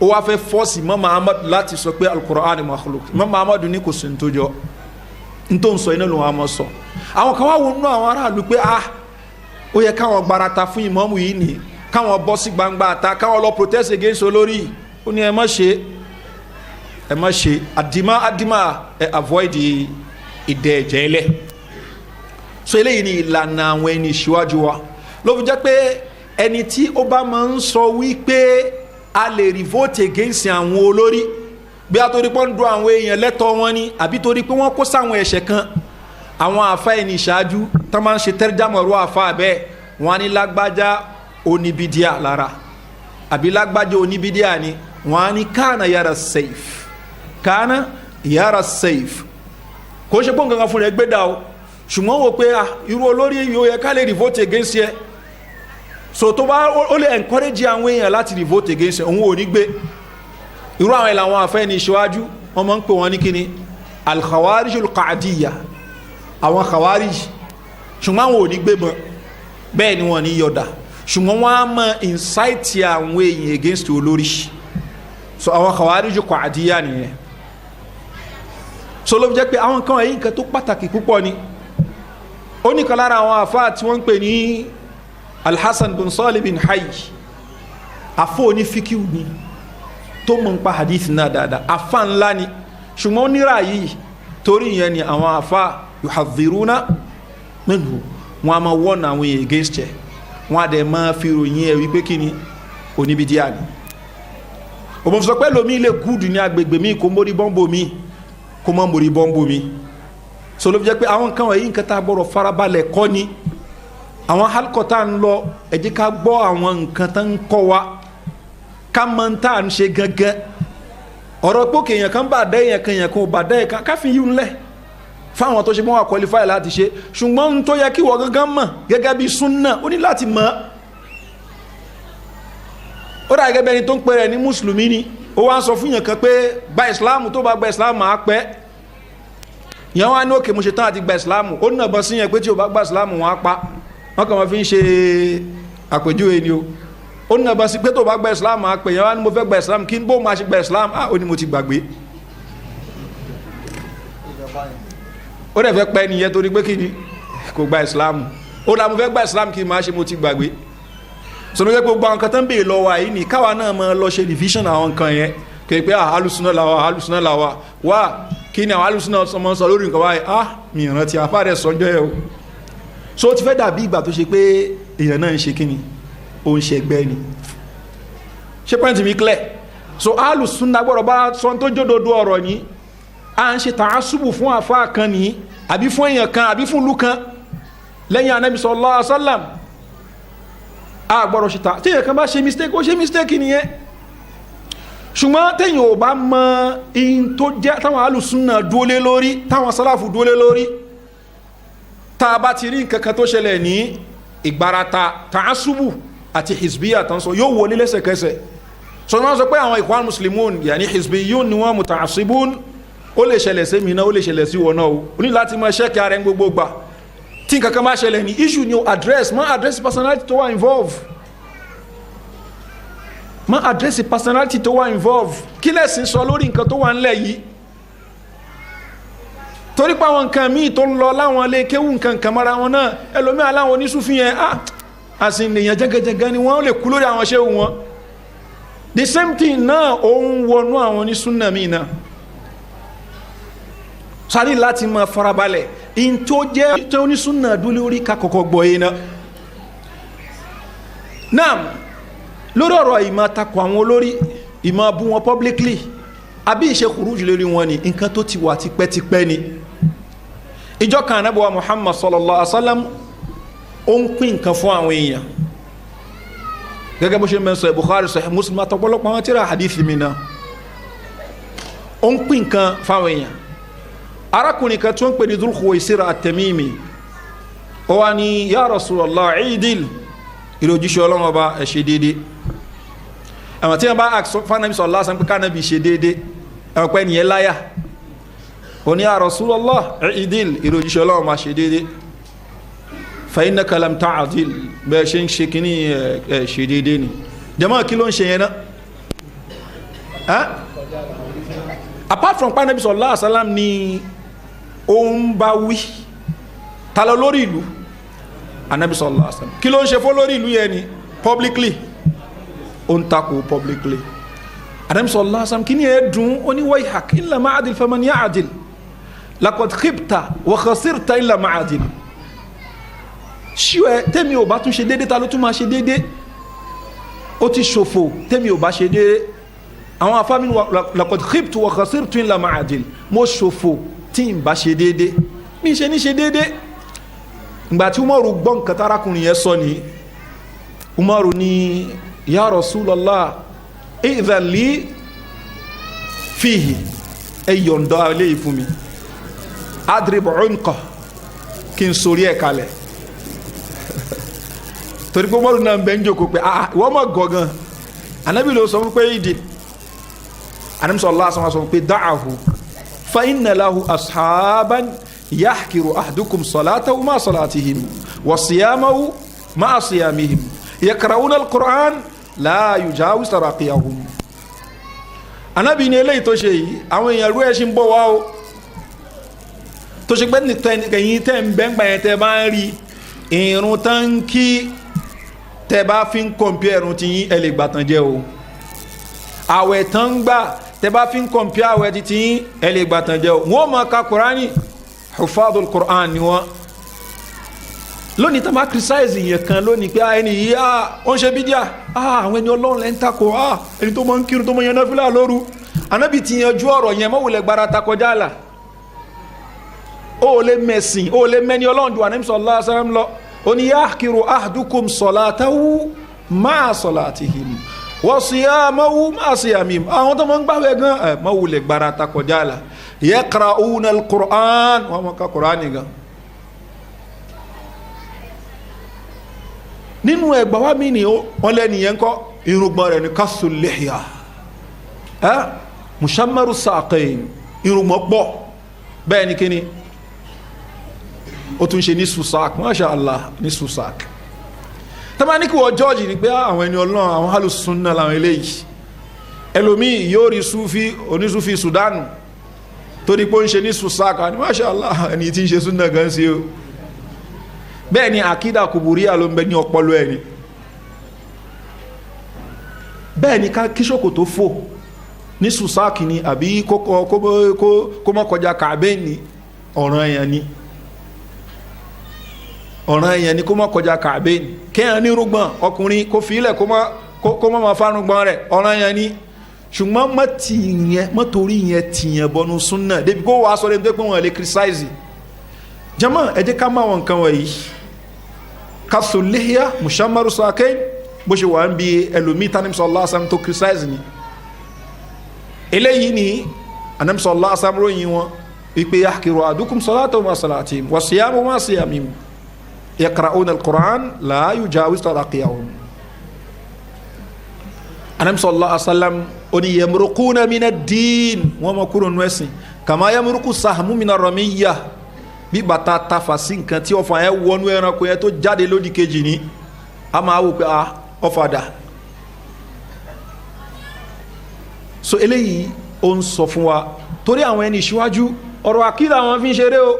ó wá fẹ́ fọ́ọ̀sì Imam Ahmad láti sọ pé al-Qur'an makhluq Imam Ahmad ní kò sí ní tó jọ ní tó ń sọ iná lòun àmọ́ sọ àwọn kan wá wo nínú àwọn aráàlú pé ó yẹ káwọn gbarata fún ìmáàmù yìí ni káwọn bọ́ sí gbangba ta káwọn lọ protest against olórí ó ní ẹ má ṣe àdìmá ẹ avoid ìdẹ ẹ̀jẹ̀ ẹlẹ́ so eléyìí ni ìlànà àwọn ẹni ìṣíwájú wa ló fi jẹ́ pé ẹni tí ó bá máa ń sọ wípé a lè revolt against àwọn olórí bí a torí pé ń do àwọn èèyàn lẹ́tọ̀ọ́ wọn ni àbí torí pé wọ́n kó sáwọn ẹ̀ṣẹ̀ kan àwọn àfa ẹni ìṣáájú tó máa ń ṣe tẹ́rẹ́jámọ̀rú àfa bẹ́ẹ̀ wọ́n á ní lágbájá oníbídíà lára àbí lágbájá oníbídíà ni wọ́n á ní kánà yára safe kò ṣe pọ́n kankan fún rẹ̀ gbé dà o ṣùgbọ́n wò pé irú olórí yóò yẹ ká lè revolt against yẹ so tó bá ó lè encourage àwọn èèyàn láti revolt against yẹ òun ò ní gbé irú àwọn ìlànà àfẹ́ ní ìṣíwájú wọ́n máa ń pè wọ́n ní kíni al-khawarij al-qa'diyya àwọn khawarij ṣùgbọ́n àwọn ò ní gbé mọ́ bẹ́ẹ̀ ni wọ́n ní yọ̀dà ṣùgbọ́n wọ́n á mọ incite àwọn èèyàn against olórí so àwọn khawarij al-qa'diyya nìyẹn so ló fi jẹ́ pé àwọn kan ẹ̀yìn nǹkan tó pàtàkì púpọ̀ ni ó ní kan lára àwọn àfáà tí wọ́n ń pè ní al-Hasan bin Salih bin Hayy àfọ́ oní fíkíù ni tó mọ̀ ń pa hadith náà dáadáa àfá ńlá ni ṣùgbọ́n níra yìí torí ìyẹn ni àwọn àfá yuhadhiruna minhu wọn a máa wọ́n àwọn èèyàn against ẹ̀ wọn a dẹ̀ máa fi ròyìn ẹ̀ wípé kí ni oníbídíà ni òmò sọ pé lómi ilé gúdù ní agbègbè mi kò mórí bọ́m̀bò mi kò mọ́ mórí bọ́m̀bò mi so ló fi jẹ́ pé àwọn nǹkan wọ̀nyí nǹkan tá a gbọ́dọ̀ farabalẹ̀ kọ́ ni àwọn halkọ̀tà ń lọ ẹ jẹ́ ká gbọ́ àwọn nǹkan tá ń kọ́ wa ká mọ̀ ń tà ń ṣe gangan ọ̀rọ̀ pé kéèyàn kan bá dá èèyàn kan ò bá dá èèyàn káfí yìí ńlẹ̀ fáwọn tó ṣe mọ́ wà qualify láti ṣe ṣùgbọ́n ń tó yẹ kí wọ́n gangan mọ̀ gẹ́gẹ́ bí súnnà ó ní láti mọ̀ ó dà gẹ́gẹ́ bí ẹni tó ń pè rẹ̀ ní mùsùlùmí ni ó wá ń sọ fún yàn kan pé gba ìsìláàmù tó bá gba ìsìláàmù á pẹ́ yàn wá ní òkè mo ṣe tán àti gba ìsìláàmù ó nàbọ̀ sí yẹn pé tí ò bá gba ìsìláàmù wọn á pa wọn kàn wọ́n fi ń ṣe àpèjúwe ni o ó ní ọba sí pé tó bá gba islam àpè yẹn wá ní mo fẹ́ gba islam kí n bó máa ṣe gba islam ó ní mo ti gbàgbé ó dẹ̀ fẹ́ pẹ́ nìyẹn torí pé kí ni kò gba islam ó dá mo fẹ́ gba islam kí n máa ṣe mo ti gbàgbé sọ lóye gbogbo àwọn kan tó ń bèèrè lọ́wọ́ àyí ni káwa náà máa lọ ṣe revision àwọn nǹkan yẹn kì í pé alùsùnà làwà wá kí ni àwọn alùsùnà ọmọ sọ lórí nǹkan wáyé mi ìrántí afá rẹ̀ sọ́jọ́ ẹ̀ o so ó ti fẹ́ dàbí ìgbà tó ṣe pé èèyàn náà ń ṣe kí ni ó ń ṣe ẹgbẹ́ ni ṣe pẹ́ntì mi clear so alùsùnà gbọ́dọ̀ bá sọ tó jódodo ọ̀rọ̀ ní à ń ṣe tààsùbù fún àfá kan ní àbí fún èèyàn kan àbí fún ìlú kan lẹ́yìn Ànábì sallallahu alaihi wasallam a gbọ́dọ̀ ṣe tí èèyàn kan bá ṣe mistake ó ṣe mistake nìyẹn ṣùgbọ́n téèyàn ò bá mọ in tó jẹ́ táwọn alùsùnà dúólé lórí táwọn sálàfù dúólé lórí tá a bá ti rí nǹkan kan tó ṣẹlẹ̀ ní ìgbárata tààsùbù àti hizbiya tán sọ yóò wọlé lẹ́sẹ̀kẹsẹ̀ so wọ́n sọ pé àwọn ikhwan muslimun yàní hizbiyun ni wọ́n muta'assibun ó lè ṣẹlẹ̀ sí mi náà ó lè ṣẹlẹ̀ sí wọn náà ó ní láti máa ṣẹ́kì ara ẹni gbogbo gbà tí nǹkan kan bá ṣẹlẹ̀ ní issue ni address má address personality tó wà involve má address personality tó wà involve kí lẹ́sìn sọ lórí nǹkan tó wà ńlẹ̀ yìí torí pé àwọn nǹkan míì tó ń lọ láwọn ilé kéwù nǹkan kan mara wọn náà ẹlòmíà láwọn onísúfin yẹn àsìn èèyàn jẹ́gẹ́jẹ́gẹ́ ni wọ́n lè kú lórí àwọn ṣéwù wọn the same thing náà òun wọnú àwọn onísúnnà míì náà sáré láti máa farabalẹ̀ in tó jẹ́ tó onísúnnà dúlé orí kakọ̀kọ̀ gbọ́ yìí náà lórí ọ̀rọ̀ ìmọ̀ takọ̀ àwọn olórí ìmọ̀ bú wọn publicly àbí ìṣe khuruj lórí wọn ni nǹkan tó ti wà tipẹ́tipẹ́ ni. ìjọ kan Ànábì wa Muhammad sallallahu alaihi wasallam ó ń pín nǹkan fún àwọn èèyàn gẹ́gẹ́ bó ṣe mẹ́sàn Bukhari Sahih Muslim àtọ̀pọ̀lọpọ̀ àwọn tírà hadith mi náà ó ń pín nǹkan fáwọn èèyàn. arákùnrin kan tó ń pè ní Dhul Khuwaysira at-Tamimi ó wá ní ya Rasulullah idil ìròjíṣẹ́ Ọlọ́run ọba ẹ ṣe déédé àwọn tí wọ́n bá fánàbí sallallahu alaihi wasallam pé kánàbí ṣe déédé ẹ̀wọ̀n pẹ́ nìyẹn láyà ó ní ya Rasulullah idil ìròjíṣẹ́ Ọlọ́run ọba ṣe déédé fa innaka lam ta'dil bẹ́ẹ̀ ṣe ń ṣe kíní ṣe déédé ni jàmáà kí ló ń ṣe yẹn náà apart from pánàbí sallallahu alaihi wasallam ni ó ń bá wí ta ló lórí ìlú Ànábì sallallahu alaihi wasallam kí ló ń ṣe fún lórí ìlú yẹn ni publicly ó ń takò publicly Ànábì sallallahu alaihi wasallam kí ni ẹ dùn ó ní wayhak in lam a'dil faman ya'dil laqad khibta wa khasirta in lam a'dil ṣíwẹ́ tẹ́mi ò bá tún ṣe déédé ta ló tún máa ṣe déédé ó ti ṣòfò tẹ́mi ò bá ṣe déédé àwọn afámi laqad khibtu wa khasirtu in lam a'dil mo ṣòfò tí n bá ṣe déédé mi ṣe ní ṣe déédé ìgbà tí Umaru gbọ́ nǹkan tárakùnrin yẹn sọ ní Umaru ní ya Rasulallah idhan li fihi ẹ yọ̀ǹda eléyìí fún mi adrib unqa kí n sórí ẹ̀ kalẹ̀ torí pé Umaru náà ń bẹ́ ń jókòó pé wọ́n mọ̀ gọ̀gàn Ànábì ló sọ fún pé ìdí Ànábì sallallahu alaihi wasallam sọ pé da'ahu fa inna lahu ashaban yahkiru ahdukum salatahu ma salatihim wa siyamahu ma siyamihim yakra'una al-Qur'an la yujawiz taraqiyahum. Ànábì ní eléyìí tó ṣe yìí àwọn èèyàn rú ẹ̀ ṣe ń bọ̀ wá o tó ṣe pé nìkẹyìn tẹ́ ń bẹ́ngbà yẹn tẹ́ bá ń rí ìrun tán kí tẹ́ bá fi ń kọ̀mpí ẹ̀rùn tí yín ẹ lè gbàtàn jẹ́ o àwẹ̀ tán gbà tẹ́ bá fi ń kọ̀mpí àwẹ̀ tí tí yín ẹ lè gbàtàn jẹ́ o wọ́n máa ka Kùránì hufadul Qur'an ni wọ́n lónìí tó máa criticize yẹn kan lónìí pé ẹni yìí ó ń ṣe bídíà àwọn ẹni Ọlọ́run lẹ́ ń takò ẹni tó máa ń kírun tó máa ń yan náfílà lóru Ànábì ti yanjú ọ̀rọ̀ yẹn mọ́wùlẹ̀ gbára takọjá là ó lè mẹ́sìn ó lè mẹ́ni Ọlọ́run ju Ànábì sallallahu alaihi wasallam lọ ó ní yahkiru ahdukum salatahu ma salatihim wa siyamahu ma siyamihim àwọn tó máa ń gbàwẹ̀ gan mọ́wùlẹ̀ gbára takọjá là yaqra'una al-Qur'an wọ́n mọ̀ ká Qur'ani gan. nínú ẹgbà wá mí ni wọ́n lẹ́ni yẹn kọ́ irùngbọ̀n rẹ̀ ní kasul lihya mushammaru saqayn irùngbọ̀n pọ̀ bẹ́ẹ̀ ni kíni ó tún ṣe ní susak masha Allah ní susak tọ́mà ní kí wọ́n jọ́ọ̀jì ní pé àwọn ẹni Ọlọ́run àwọn alùsùnà làwọn eléyìí ẹlòmíì yóò rí sufi onísufi Sudan tó ní pé ó ń ṣe ní susaka ní masha Allah ẹni tí ń ṣe súnà gan sí o bẹ́ẹ̀ ni àkídà kùbùríyà ló ń bẹ ní ọpọlọ ẹni bẹ́ẹ̀ ni kíṣòkò tó fò ní susaki ni àbí kó mọ́ kọjá kàbẹ́ ni ọ̀ràn èèyàn ni kó mọ́ kọjá kàbẹ́ ni kéèyàn ní rúgbọ̀n ọkùnrin kó fi ilẹ̀ kó mọ́ máa fárúgbọ̀n rẹ̀ ọ̀ràn èèyàn ni ṣùgbọ́n mọ́tòrí yẹn tìyàn bọnú súnnà débi kó wàá sọ lẹ́nu tó pé wọ́n lè criticize jama ẹ jẹ́ ká máa wọn nǹkan wọ̀nyí kasul lihya mushammaru saqayn bó ṣe wà ń bi ẹlòmíì tánìm sallallahu alaihi wasallam tó criticize ni eléyìí ni anam sallallahu alaihi wasallam ròyìn wọn wípé yahkiru ahadukum salatahu ma salatihim wa siyamahu ma siyamihim yaqra'una al-Qur'an la yujawiz taraqiyahum anam sallallahu alaihi wasallam oni yamruquna min ad-din wọ́n mọ̀ kúrò nínú ẹ̀sìn kama yamruqu sahmu min ar-ramiyya bí bàtà tafa sí nǹkan tí ọfà yẹn wọnú ẹranko yẹn tó jáde lódì kejì ní a máa wò pé ọfà dà so eléyìí ó ń sọ fún wa torí àwọn ẹni ìṣíwájú ọ̀rọ̀ àkídà wọn fi ń ṣeré o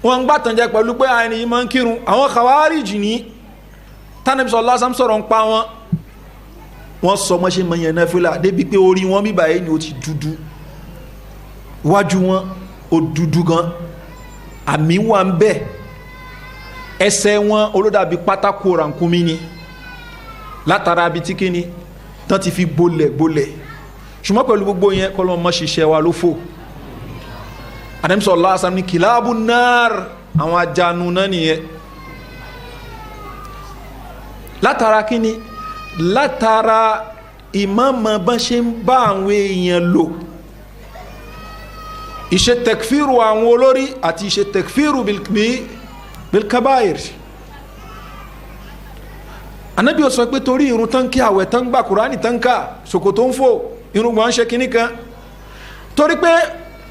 wọn ń gbàtànjẹ pẹ̀lú pé àìní yìí máa ń kírun àwọn Khawarij ní Ànábì sallallahu alaihi wasallam sọ̀rọ̀ ń pa wọn sọ mọ́ ṣe mọ́ yẹn náfílà débi pé orí wọn bíbà yìí ni ó ti dúdú wájú wọn ó dúdú gan àmì wà ń bẹ ẹsẹ̀ wọn olódàbí pátákó rànkúmí ni látara bí tí kíni tán ti fi bolẹ̀ ṣùgbọ́n pẹ̀lú gbogbo yẹn kọ́ lọ́mọ ṣiṣẹ́ wa ló fò Ànábì sallallahu alaihi wasallam ní kìláàbù náà àwọn ajanu náà nìyẹn látara kíni látara ìmọ̀ọ́mọ̀ bá ṣe ń bá àwọn èèyàn lò ìṣe tẹkfíru àwọn olórí àti ìṣe tẹkfíru bilkabair Ànábì ó sọ pé torí irun tán kí àwẹ̀ tán gbà Kùránì tán ká ṣòkòtò ń fò irun gbọ́n ṣe kíní kan torí pé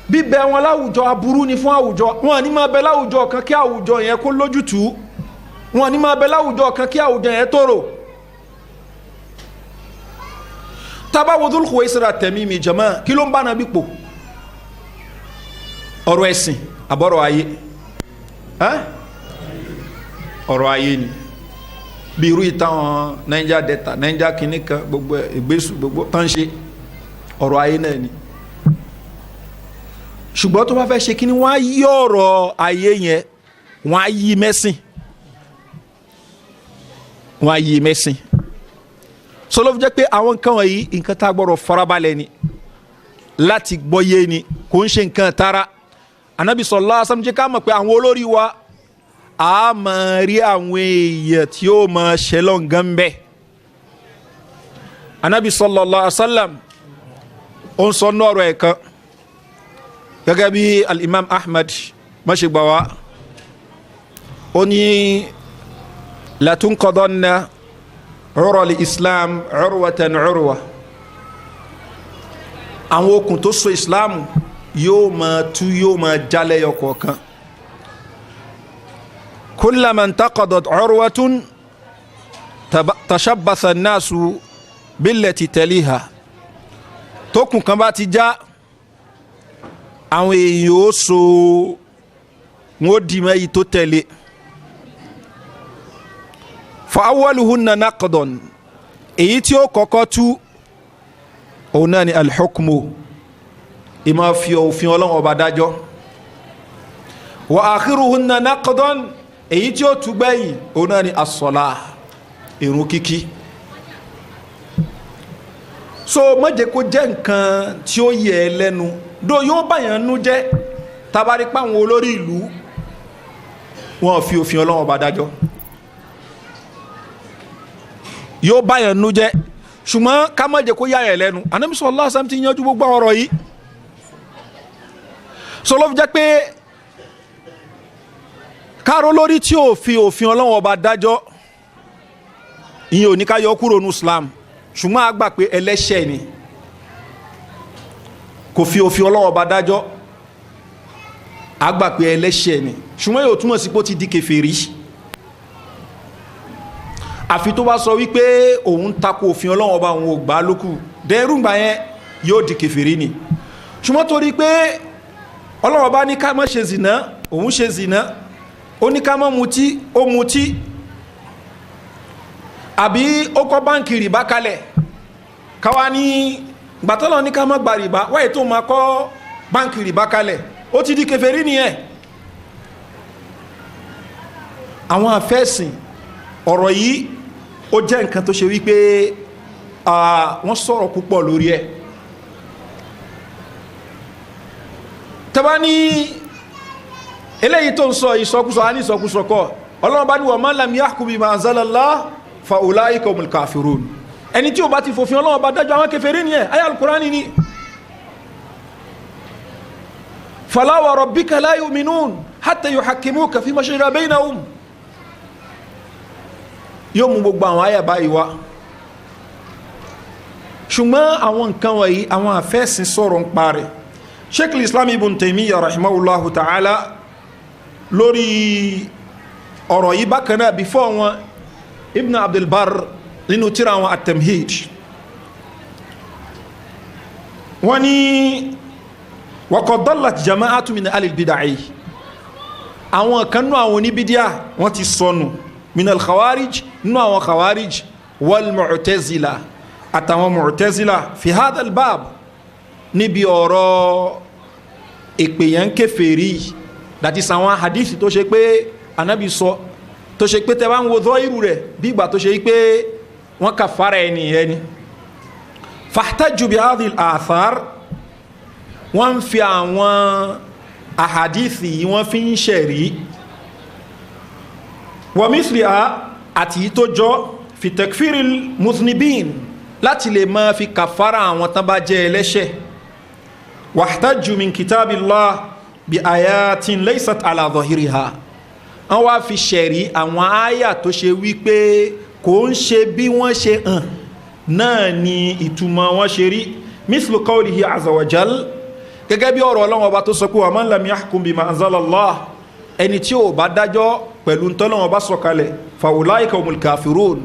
bíbẹ wọn láwùjọ aburú ni fún àwùjọ wọn ní máa bẹ láwùjọ kan kí àwùjọ yẹn kó lójútùú wọn ní máa bẹ láwùjọ kan kí àwùjọ yẹn tòrò tabawo Dhul Khuwaysira Tamimi jama kí ló ń bá nàbí pò ọ̀rọ̀ ẹ̀sìn àbọ̀rọ̀ ayé ọ̀rọ̀ ayé ni bí irú ìtàwọn Niger Delta Niger kìnnìkan gbogbo ìgbésù gbogbo tán ṣe ọ̀rọ̀ ayé náà ni ṣùgbọ́n tó bá fẹ́ ṣe kí ni wọ́n á yí ọ̀rọ̀ ayé yẹn wọ́n á yí mẹ́sìn sọlọ́ fi jẹ́ pé àwọn nǹkan wọ̀nyí nǹkan tá a gbọ́dọ̀ farabalẹ̀ ni láti gbọ́yé ni kò ń ṣe nǹkan tara Ànábì sallallahu alaihi wasallam jẹ́ ká mọ̀ pé àwọn olórí wa a máa rí àwọn èèyàn tí ó máa ṣẹlọ̀ nǹkan bẹ́ẹ̀ Ànábì sallallahu alaihi wasallam ó ń sọ nọ́ọ̀rọ̀ ẹ̀ kan gẹ́gẹ́ bí al-Imam Ahmad maṣe gbà wá ó ní latunqadanna urwa al-Islam urwatan urwa àwọn okùn tó so Islam yóò máa tú yóò máa jálẹ̀ ọ̀kọ̀ọ̀kan kullama intaqadat urwatun tashabbatha an-nasu billati taliha tókùn kan bá ti já àwọn èèyàn ó so wọn ó dì mẹ́yì tó tẹ̀lé fa awwaluhunna naqdan èyí tí ó kọ́kọ́ tú òun náà ni al-hukmu ìmọ̀ fi òfin Ọlọ́run ọba dájọ́ wa akhiruhunna naqdan èyí tí ó tú gbẹ̀yìn òun náà ni as-salah ìrun kíkí so má jẹ́ kó jẹ́ nǹkan tí ó yẹ ẹ́ lẹ́nu do yóò báyàn nú jẹ́ tabari pa àwọn olórí ìlú wọn fi òfin Ọlọ́run ọba dájọ́ yóò báyàn nú jẹ́ ṣùgbọ́n ká má jẹ́ kó yà ẹ́ lẹ́nu Ànábì sallallahu alaihi wasallam ti yanjú gbogbo ọ̀rọ̀ yìí sọlọ́ fi jẹ́ pé káró lórí tí ò fi òfin Ọlọ́run ọba dájọ́ ìyẹn ò ní ká yọ kúrò ní Islam ṣùgbọ́n a gbà pé ẹlẹ́ṣẹ̀ ni kò fi òfin Ọlọ́run ọba dájọ́ a gbà pé ẹlẹ́ṣẹ̀ ni ṣùgbọ́n yóò túmọ̀ sí pé ó ti di kèfèrí àfi tó bá sọ wípé òun tako òfin Ọlọ́run ọba òun ò gbà lókù dẹ́rùngbà yẹn yóò di kèfèrí ni ṣùgbọ́n torí pé Ọlọ́run ọba ní ká má ṣe zìnà òun ṣe zìnà ó ní ká má mutí ó mutí àbí ó kọ́ báǹkì rìbá kalẹ̀ káwa ní gbàtọ́lọ́ ní ká má gba rìbá wáyé tó máa kọ́ báǹkì rìbá kalẹ̀ ó ti di kèfèrí nìyẹn àwọn afẹ́sìn ọ̀rọ̀ yìí ó jẹ́ nǹkan tó ṣe wípé wọ́n sọ̀rọ̀ púpọ̀ lórí ẹ̀ tẹ́bá ní eléyìí tó ń sọ ìsọkúsọ á ní ìsọkúsọ kọ́ Ọlọ́run bá ní wa man lam yahkum bima anzalallah fa ulaika humul kafirun ẹni tí ó bá ti fòfin Ọlọ́run bá dájọ́ àwọn kèfèrí ni ẹ̀ ayé al-Qur'ani ni fala wa rabbika la yu'minun hatta yuhakkimuka fima shajara baynahum yóò mú gbogbo àwọn àyà báyìí wá ṣùgbọ́n àwọn nǹkan wọ̀nyí àwọn àfẹ́sìn sọ̀rọ̀ ń parẹ́ Sheikh al-Islam Ibn Taymiyyah rahimahullahu ta'ala lórí ọ̀rọ̀ yìí bákan náà before wọn Ibn Abdul Barr nínú tírà wọn at-Tamhid wọ́n ní wa qad dallat jama'atu min ahli al-bid'ah àwọn kan náà àwọn oníbídíà wọ́n ti sọnù min al-khawarij nínú àwọn khawarij wal mu'tazila àtàwọn mu'tazila fi hadha al-bab níbi ọ̀rọ̀ ìpèyàn kèfèrí that is àwọn hadith tó ṣe pé Ànábì sọ tó ṣe pé tẹ́ bá ń wo zọ́ìrù rẹ̀ bí ìgbà tó ṣe pé wọ́n kàfàrà ẹni fahtaju bi hadhihi al-athar wọ́n fi àwọn ahadithi wọ́n fi ń ṣẹ̀rí wa mithliha àti tó jọ fi takfiril muznibin láti lè máa fi kàfàrà àwọn tán bá jẹ́ ẹlẹ́ṣẹ̀ wahtaju min kitabillah bi ayatin laysat ala dhahiriha wọ́n wá fi ṣẹ̀rí àwọn àyà tó ṣe wípé kò ń ṣe bí wọ́n ṣe hàn náà ni ìtumọ̀ wọn ṣe rí mithlu qawlihi azza wa jal gẹ́gẹ́ bí ọ̀rọ̀ Ọlọ́run Ọba tó sọ pé wa man lam yahkum bima anzalallah ẹni tí ó bá dájọ́ pẹ̀lú ntọ́lọ́run Ọba sọ̀kalẹ̀ fa ulaika humul kafirun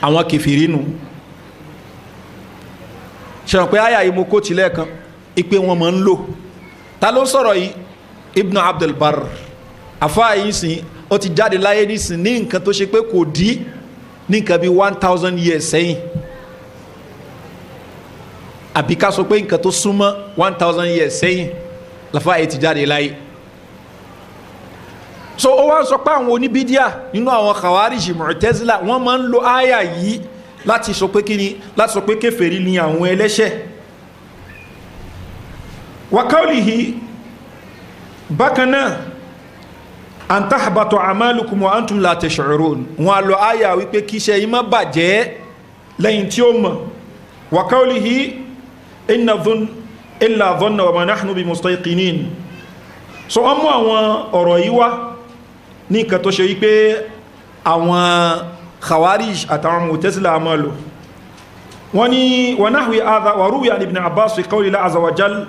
àwọn kèfèrí nù ṣe pé àyà yìí mo kó tilẹ̀ kan ipe wọn máa ń lò ta ló sọ̀rọ̀ yìí Ibn Abdul Barr àfáà yìí sìn ó ti jáde láyé nísìn ní nǹkan tó ṣe pé kò dí ní nǹkan bí 1000 years sẹ́yìn àbí ká sọ pé nǹkan tó súnmọ́ 1000 years sẹ́yìn láfáà yìí ti jáde láyé so ó wá ń sọ pé àwọn oníbídíà nínú àwọn Khawarij Mu'tazila wọ́n máa ń lo àyà yìí láti sọ pé kíni láti sọ pé kèfèrí ni àwọn ẹlẹ́ṣẹ̀ wa qawlihi bákan náà an tahbatu a'malukum wa antum la tash'urun wọ́n lo àyà wípé kí iṣẹ́ yín má bàjẹ́ lẹ́yìn tí ó mọ̀ wa qawlihi inna dhun illa dhanna wa ma nahnu bimustayqinin so wọ́n mú àwọn ọ̀rọ̀ yìí wá ní nǹkan tó ṣe wípé àwọn Khawarij àtàwọn Mu'tazila máa lò wọ́n ní wa nahwi hadha wa ruwiya an Ibn Abbas fi qawli Allah azza wa jal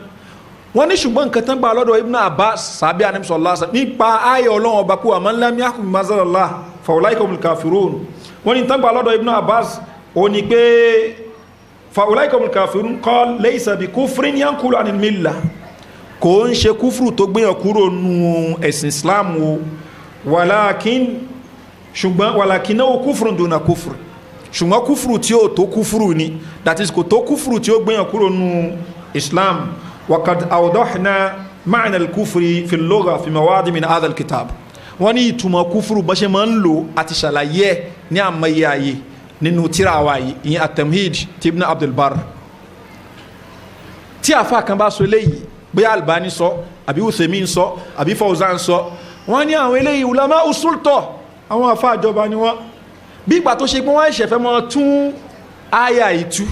wọ́n ní ṣùgbọ́n nǹkan tán gbà lọ́dọ̀ Ibn Abbas sàbí Ànábì sallallahu alaihi wasallam nípa ayé Ọlọ́run Ọba kú man lam yahkum bima anzalallah fa ulaika humul kafirun wọ́n ní tán gbà lọ́dọ̀ Ibn Abbas ó ní pé fa ulaika humul kafirun qala laysa bi kufrin yanqulu anil millah kò ń ṣe kúfùrù tó gbéyàn kúrò nù ẹ̀sìn Islam o walakinnahu kufrun duna kufr ṣùgbọ́n kúfùrù tí ó tó kúfùrù ni that is kò tó kúfùrù tí ó gbéyàn kúrò nù Islam وقد أوضحنا معنى الكفر في اللغة في مواد من هذا الكتاب wọ́n ní ìtumọ̀ kúfùrù bá ṣe máa ń lò àti ṣàlàyé ní àmàyé ayé nínú tírà wa yìí ìyẹn at-Tamhid ti Ibn Abdul Barr tí àfá kan bá sọ eléyìí bóyá Albani sọ àbí Uthaymin sọ àbí Fawzan sọ wọ́n ní àwọn eléyìí ulama usultọ̀ àwọn àfá àjọba ni wọ́n bí ìgbà tó ṣe pé wọ́n ṣẹ̀fẹ́ mọ́ tún àyà ìtú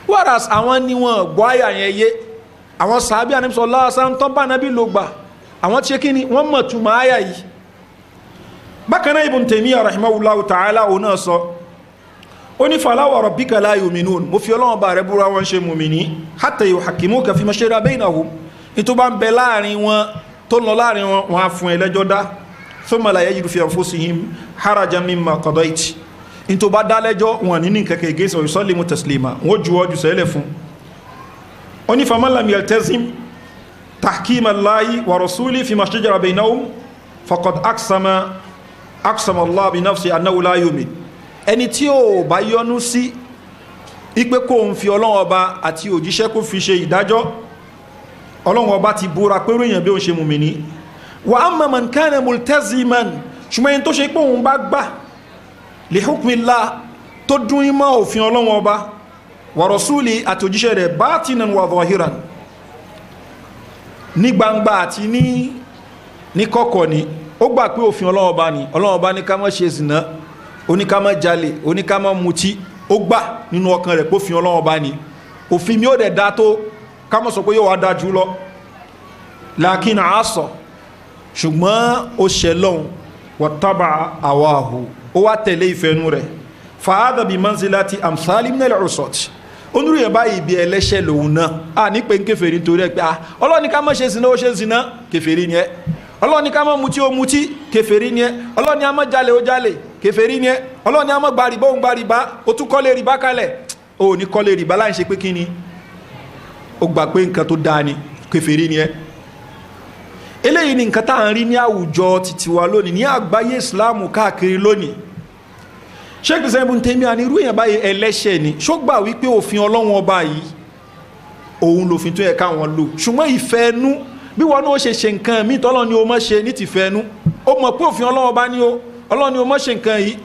whereas àwọn ni wọ́n gbọ́ àyà yẹn yé àwọn sàábí Ànábì sallallahu alaihi wasallam tán bá nábì ló gbà àwọn tí kí ni wọ́n mọ̀ túnmọ̀ àyà yìí bákan náà Ibn Taymiyyah rahimahullahu ta'ala òun náà sọ ó ní fala wa rabbika la yu'minun mo fi Ọlọ́run bá rẹ̀ búra wọn ṣe mùmìnì hatta yuhakkimuka fima shajara baynahum ní tó bá ń bẹ láàrin wọn tó lọ láàrin wọn wọn á fún ẹlẹ́jọ́ dá thumma la yajidu fi anfusihim harajan mimma qadayt ní tó bá dá lẹ́jọ́ wọn ní kẹ̀kẹ́ gẹ́sọ̀ yusallimu taslima wọ́n juwọ́ jù sẹ́lẹ̀ fún oni faman lam yaltazim tahkim Allahi wa rasuli fi ma shajara bainahum faqad aqsama Allah bi nafsi annahu la yu'min ẹni tí ó bá yọ́nú sí ipe kó ń fi Ọlọ́run Ọba àti òjíṣẹ́ kó fi ṣe ìdájọ́ Ọlọ́run Ọba ti búra pé royan bí ó ṣe mùmínì wa amma man kana multaziman ṣùgbọ́n tó ṣe pé òun bá gbà li hukmillah tó dún ìmọ̀ òfin Ọlọ́run Ọba wa rasuli àti òjíṣẹ́ rẹ̀ batinan wa zahiran ní gbangba àti ní kọ̀kọ̀ ni ó gbà pé òfin Ọlọ́run Ọba ni Ọlọ́run Ọba ní ká má ṣe zina ó ní ká má jalè ó ní ká má mutí ó gbà nínú ọkàn rẹ̀ pé òfin Ọlọ́run Ọba ni òfin mi ó dẹ̀ dá tó ká má sọ pé yóò wá dá jù lọ lakin àásọ̀ ṣùgbọ́n ó ṣẹlọ́un wattaba awahu ó wá tẹ̀lé ìfẹ́nu rẹ̀ fa'adha bi manzilati amthali min al-usat onúrú yẹn báyìí bí ẹlẹ́ṣẹ̀ lòun náà a ní pé ń kèfèrí nítorí ẹ pé Ọlọ́run ní ká má ṣe zina ó ṣe zina kèfèrí ni ẹ Ọlọ́run ní ká má mutí ó mutí kèfèrí ni ẹ Ọlọ́run ní a má jalè ó jalè kèfèrí ni ẹ Ọlọ́run ní a má gba rìbá ó ń gba rìbá ó tún kọ́lé rìbá kalẹ̀ ó ní kọ́lé rìbá láì ṣe pé kí ni ó gbà pé nǹkan tó dáa ni kèfèrí ni ẹ eléyìí ni nǹkan tá à ń rí ní àwùjọ títí wa lónìí ní àgbáyé Islam káàkiri lónìí Sheikh Ibn Taymiyyah ní irú èèyàn báyìí ẹlẹ́ṣẹ̀ ni ṣó gbà wípé òfin Ọlọ́run Ọba yìí òun lòfin tó yẹ káwọn lò ṣùgbọ́n ìfẹ́ ẹnu bí wọn náà ṣe ṣe nǹkan míì tọ́lọ́ ni o mọ́ ṣe ní ti fẹ́ ẹnu ó mọ̀ pé òfin Ọlọ́run Ọba ni Ọlọ́run ni o mọ́ ṣe nǹkan yìí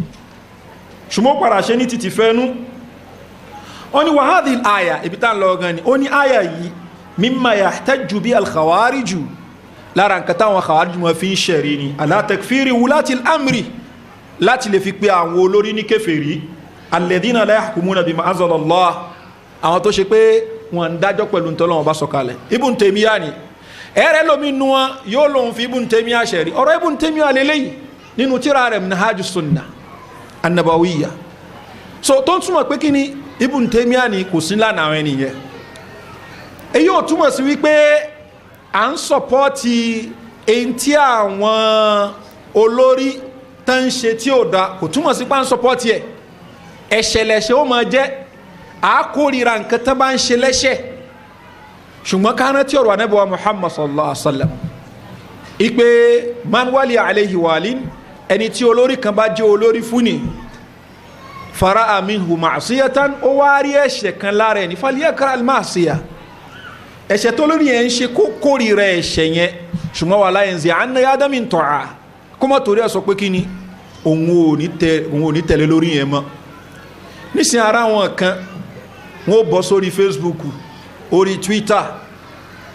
ṣùgbọ́n padà ṣe ní ti fẹ́ ẹnu ó ní wa hadhihi al-aya ibi tá ń lọ gan ni ó ní aya yìí mimma yahtaju bi al-khawariju lára nǹkan táwọn khawariju wọn fi ń ṣẹ̀rí ni ala takfiri wulati al-amri láti lè fi pé àwọn olórí ní kèfèrí alladhina la yahkumuna bima anzala Allah àwọn tó ṣe pé wọ́n ń dájọ́ pẹ̀lú ntọ́lọ́wọ́n bá sọ̀kalẹ̀ Ibn Taymiyyah ni ẹ̀rẹ́ lómi nu wọn yóò lòun fi Ibn Taymiyyah ṣẹ̀rí ọ̀rọ̀ Ibn Taymiyyah lélẹ́yìí nínú tírà rẹ̀ Minhajus Sunnah an-Nabawiyya so tó ń túmọ̀ pé kí ni Ibn Taymiyyah ni kò sí lánàá àwọn ènìyàn èyí ò túmọ̀ sí wípé à ń sọpọ́ọ̀tì èyí tí àwọn olórí tó ń ṣe tí ò da kò túmọ̀ sí pé à ń sọpọ́ọ̀tì ẹ̀ ẹ̀ṣẹ̀ lẹ̀ṣẹ̀ ó máa jẹ́ àkórira nǹkan tó bá ń ṣe lẹ́ṣẹ̀ ṣùgbọ́n ká rántí ọ̀rọ̀ Ànábì wa Muhammad sallallahu alaihi wa sallam ipe man wali alayhi walin ẹni tí olórí kan bá jẹ́ olórí fún ni fara'a minhu ma'siyatan ó wá rí ẹ̀ṣẹ̀ kan lára ẹni falyakra al-ma'siyah ẹ̀ṣẹ̀ tó lórí yẹn ń ṣe kó kórìíra ẹ̀ṣẹ̀ yẹn ṣùgbọ́n wala yanzi'anna yadahu min ta'a kó mọ́ torí ẹ̀ sọ pé kí ni òun ò ní tẹ̀lé lórí yẹn mọ́ nísìnyí ara wọn kan wọ́n bọ́ sórí Facebook orí Twitter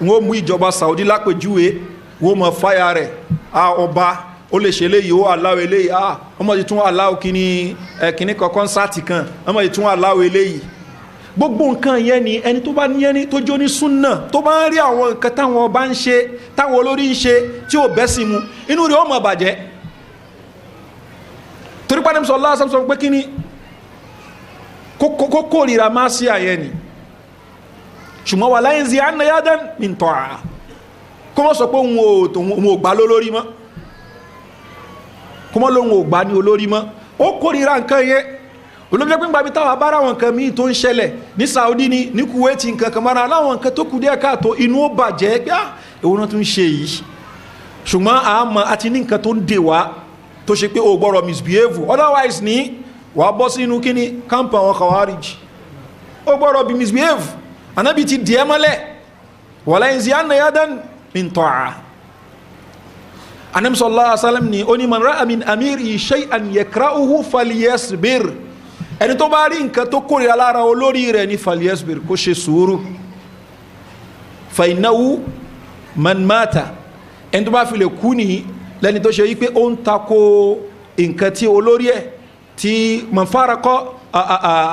wọ́n mú ìjọba Saudi lápèjúwe wọ́n mọ̀ fáyà rẹ̀ ọba ó lè ṣe léyìí ó aláwọ̀ eléyìí ọmọ yìí tún aláwọ̀ kíní kan kọ́nsáàtì kan ọmọ yìí tún aláwọ̀ eléyìí gbogbo nǹkan yẹn ni ẹni tó bá ní ẹni tó jó ní súnà tó bá ń rí àwọn nǹkan táwọn ọba ń ṣe táwọn olórí ń ṣe tí ò bẹ́ sí mu inú rẹ̀ ó mọ̀ bàjẹ́ torí pàdé sọ lásán sọ pé kíní kó kórìíra máa sí àyẹ́ ni ṣùgbọ́n wà láyé zi anna yadan min ta'a kó mọ́ sọ pé òun ò gbá lólórí mọ́ kó mọ́ lóun ò gbá ní olórí mọ́ ó kórìíra nǹkan yẹn olóòjẹ́ pín gbàbí táwà bára wọn nǹkan míì tó ń ṣẹlẹ̀ ní Saudi ni ní Kuwait nǹkan kan mara aláwọn nǹkan tó kù díẹ̀ káàtó inú ó bàjẹ́ pé èwo náà tún ṣe yìí ṣùgbọ́n àmọ́ àti ní nǹkan tó ń dè wá tó ṣe pé ó gbọ́dọ̀ misbehave otherwise ní wàá bọ́ sí inú kíní kámpù àwọn Khawarij ó gbọ́dọ̀ bí misbehave anábì ti dìé mọ́lẹ̀ wala yanzi'anna yadan min ta'a Ànábì sallallahu alaihi wasallam ni ó ní man ra'a min amiri shay'an yakra'uhu falyasbir ẹni tó bá rí nǹkan tó kórìíra lára olórí rẹ̀ ní falyasbir kó ṣe sùúrù fa innahu man mata ẹni tó bá fi lè kú ní lẹ́ni tó ṣe yí pé ó ń takò nǹkan tí olórí ẹ̀ tí man farqa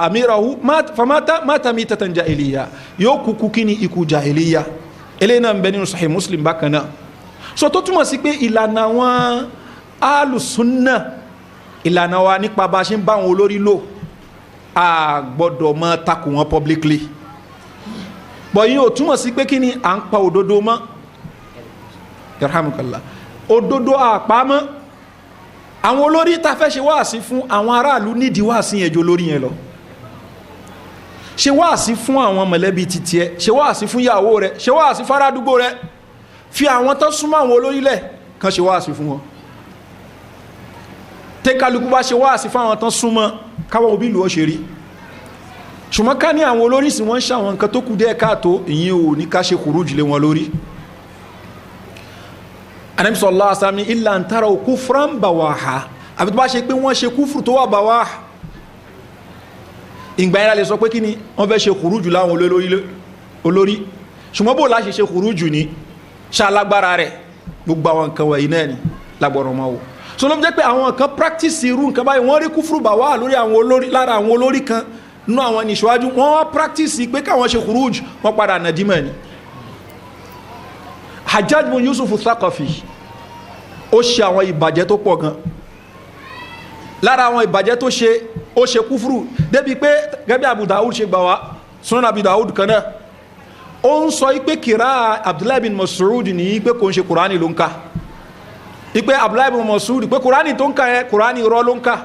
amirahu mata mitatan jahiliya yóò kúkú kí ni ikú jahiliya eléyìí náà ń bẹ nínú Sahih Muslim bákan náà so tó túmọ̀ sí pé ìlànà àwọn alùsùnà ìlànà wa nípa bá ṣe ń bá wọn olórí lò a gbọ́dọ̀ mọ́ takò wọn publicly bọ̀ yìí ò túmọ̀ sí pé kí ni à ń pa òdodo mọ́ yarhamukallah òdodo àpamọ́ àwọn olórí ta fẹ́ ṣe wáàsí fún àwọn aráàlú nídìí wáàsí yẹn jọ lórí yẹn lọ ṣe wáàsí fún àwọn mọ̀lẹ́bí títí ẹ ṣe wáàsí fún ìyàwó rẹ ṣe wáàsí fárádúgbò rẹ fi àwọn tó súnmọ́ àwọn olórí lẹ̀ kan ṣe wáàsí fún wọn tẹ́kálukú bá ṣe wáàsí fún àwọn tó súnmọ́ káwọn òbí lù ọ́ ṣe rí ṣùgbọ́n ká ní àwọn olórí sì wọ́n ń ṣàwọn nǹkan tó kù díẹ̀ káàtó ìyẹn ò ní ká ṣe khuruj lé wọn lórí Ànábì sallallahu alaihi wasallam illa an taraw kufran bawaha àbí tó bá ṣe pé wọ́n ṣe kúfùrù tó wà bawaha ìgbà yẹn lè sọ pé kí ni wọ́n fẹ́ ṣe khuruj láwọn olórí ṣùgbọ́n bó láṣẹ ṣe khuruj ní ṣalágbára rẹ̀ gbogbo àwọn nǹkan wọ̀nyí náà ni lágbọ̀rọ̀ mọ́ wò so ló fi jẹ́ pé àwọn kan practice irú nǹkan báyìí wọ́n rí kúfùrù bawaha lórí àwọn olórí lára àwọn olórí kan nínú àwọn ìṣíwájú wọ́n wá practice pé káwọn ṣe khuruj wọ́n padà nàdímọ̀ ni Hajjaj bin Yusuf Thaqafi ó ṣe àwọn ìbàjẹ́ tó pọ̀ gan lára àwọn ìbàjẹ́ tó ṣe ó ṣe kúfùrù débi pé gẹ́gẹ́ Abu Dawud ṣe gbà wá Sunan Abu Dawud kan náà ó ń sọ pé kìrá Abdullahi bin Mas'ud ní pé kò ń ṣe Kùránì ló ń ka pé Abdullahi bin Mas'ud pé Kùránì tó ń ka yẹn Kùránì rọ́ ló ń ka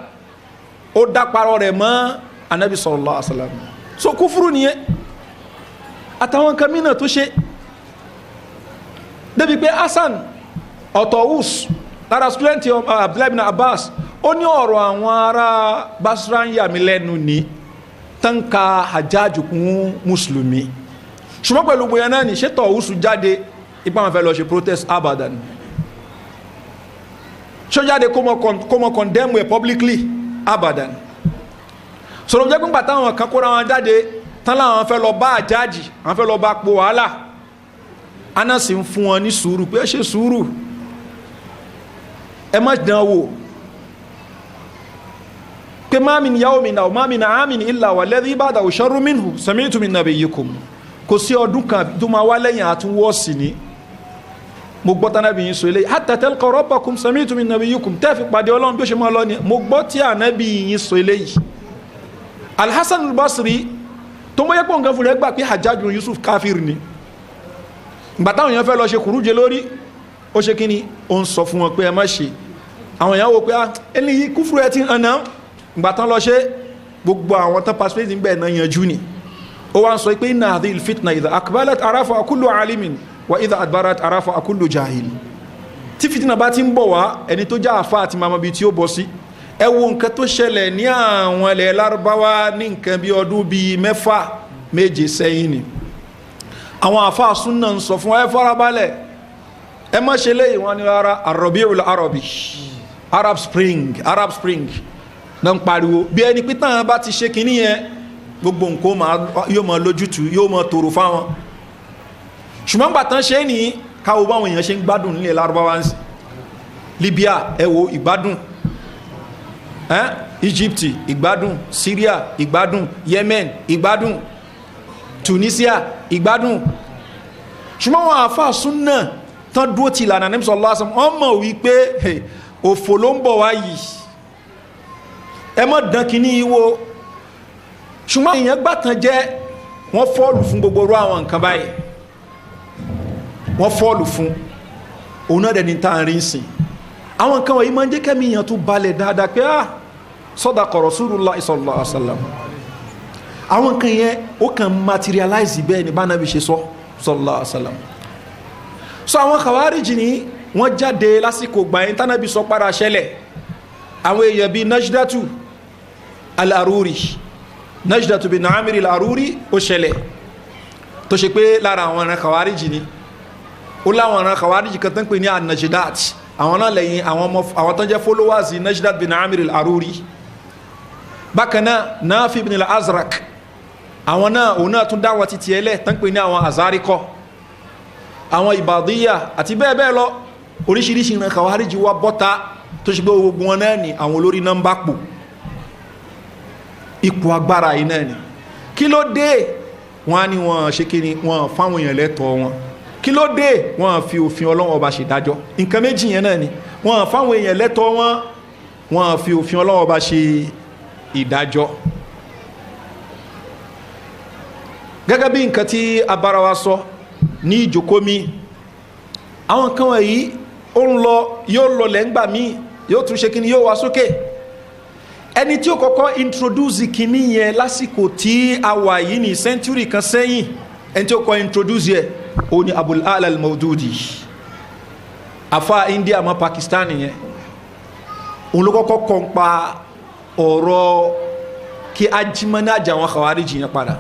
ó dáparọ́ rẹ̀ mọ́ Anabi sallallahu alaihi wasallam so kúfùrù nìyẹn àtàwọn kan mìíràn tó ṣe débi pé Hasan Ọ̀tọ̀wùs lára student Abdullahi bin Abbas ó ní ọ̀rọ̀ àwọn ará Basra ń yà mí lẹ́nu ní tánká Hajjaj kún mùsùlùmí ṣùgbọ́n pẹ̀lú gbogbo náà ní ṣé Tọ̀wùs jáde ipá wọn fẹ́ lọ ṣe protest abadan ṣó jáde kó mọ condemn ẹ̀ publicly abadan sọ̀rọ̀ jẹ́ pín pàtàkì àwọn kan kóra wọn jáde tán láwọn fẹ́ lọ bá àjájì àwọn fẹ́ lọ bá po wàhálà Anas ń fún wọn ní sùúrù pé ẹ ṣe sùúrù ẹ má dán wò pé ma min yawmin aw ma min amin illa walladhi ba'dahu sharrun minhu sami'tu min nabiyyikum kò sí ọdún kan tó máa wá lẹ́yìn àtúnwọ́sì ní mo gbọ́ tánàbí yín sọ ilé hatta talqa rabbakum sami'tu min nabiyyikum tẹ́fì pàdé ọlọ́run bí ó ṣe máa lọ ní mo gbọ́ tí ànábì yín sọ ilé yìí Al-Hasan al-Basri tó mọ́ yẹ́pọ̀ nǹkan fún rẹ̀ gbà pé Hajjaj bin Yusuf káfíìr ni ìgbà táwọn èèyàn fẹ́ lọ ṣe kùrújẹ lórí ó ṣe kíni ó ń sọ fún wọn pé ẹ má ṣe àwọn èèyàn wò pé ẹni yìí kúfùrù ẹ ti hàn náà ìgbà tán lọ ṣe gbogbo àwọn tán participate ń bẹ̀ náà yanjú ni ó wá ń sọ pé inna hadhihi al-fitna idha aqbalat arafa kullu alimin wa idha adbarat arafa kullu jahil tí fìtínà bá ti ń bọ̀ wá ẹni tó já àfá àti mama bí tí ó bọ́ sí ẹ wo nǹkan tó ṣẹlẹ̀ ní àwọn ilẹ̀ Lárúbáwá ní nǹkan bí ọdún bí 6-7 sẹ́yìn ni àwọn àfá súnnà ń sọ fún ẹ farabalẹ̀ ẹ má ṣe léyìn wọn ni rárá Ar-Rabi'ul Arabi Arab Spring náà ń pariwo bí ẹni pé tán bá ti ṣe kìíní yẹn gbogbo nǹkan yóò máa lójútùú yóò máa tòrò fáwọn ṣùgbọ́n gbà tán ṣe ní káwọ́ báwọn èèyàn ṣe ń gbádùn nílẹ̀ Lárúbáwá ń sí Libya ẹ wo ìgbádùn Egypt ìgbádùn Syria ìgbádùn Yemen ìgbádùn Tunisia ìgbádùn ṣùgbọ́n wọn àfáà súnnà tán dúó ti ìlànà Ànábì sallallahu alaihi wasallam wọ́n mọ̀ wípé òfò ló ń bọ̀ wá yìí ẹ mọ́ dán kìíní ìwò ṣùgbọ́n èèyàn gbàtàn jẹ́ wọ́n fọ́ọ̀lù fún gbogbo orú àwọn nǹkan báyìí wọ́n fọ́ọ̀lù fún òun náà dẹni tá à ń rí sìn àwọn nǹkan wọ̀nyí máa ń jẹ́ kẹ́mi èèyàn tó balẹ̀ dáadáa pé sadaqa Rasulullah sallallahu alaihi wasallam àwọn nǹkan yẹn ó kàn materialize bẹ́ẹ̀ ni bánabi ṣe sọ sallallahu alaihi wasallam so àwọn Khawarij ni wọ́n jáde lásìkò gbàyẹn tánábi sọ padà ṣẹlẹ̀ àwọn èèyàn bíi Najdatu al-Aruri Najdatu bin Amir al-Aruri ó ṣẹlẹ̀ tó ṣe pé lára àwọn ọ̀ràn Khawarij ni ó láwọn ọ̀ràn Khawarij kan tán pè ní an-Najdat àwọn náà lẹ́yìn àwọn tó jẹ́ followers Najdat bin Amir al-Aruri bákan náà Nafi ibn al-Azraq àwọn náà òun náà tún dáwọn títí ẹlẹ́ tán pè ní àwọn Azarikọ àwọn Ibadiyya àti bẹ́ẹ̀ bẹ́ẹ̀ lọ oríṣiríṣi ìran Khawarij wá bọ́ta tó ṣe pé gbogbo wọn náà ni àwọn olórí náà ń bá pò ipò agbára yìí náà ni kí ló dé wọn ni wọn ṣe kí ni wọn fáwọn èèyàn lẹ́tọ̀ọ́ wọn kí ló dé wọn fi òfin Ọlọ́run ọba ṣe ìdájọ́ nǹkan méjì yẹn náà ni wọn fáwọn èèyàn lẹ́tọ̀ọ́ wọn fi òfin Ọlọ́run ọba ṣe ìdájọ́ gẹ́gẹ́ bí nǹkan tí abára wa sọ ní ìjókòó mi àwọn kan wọ̀nyí ó ń lọ yóò lọ lẹ́ngbà míì yóò tún ṣe kíní yóò wá sókè ẹni tí ó kọ́kọ́ introduce kíní yẹn lásìkò tí a wà yìí ní century kan sẹ́yìn ẹni tí ó kọ́ introduce yẹ ó ní Abul A'la al-Mawdudi afa India mọ́ Pakistan yẹn òun ló kọ́kọ́ kọ́ ń pa ọ̀rọ̀ kí ajímọ́nájà àwọn Khawarij yẹn padà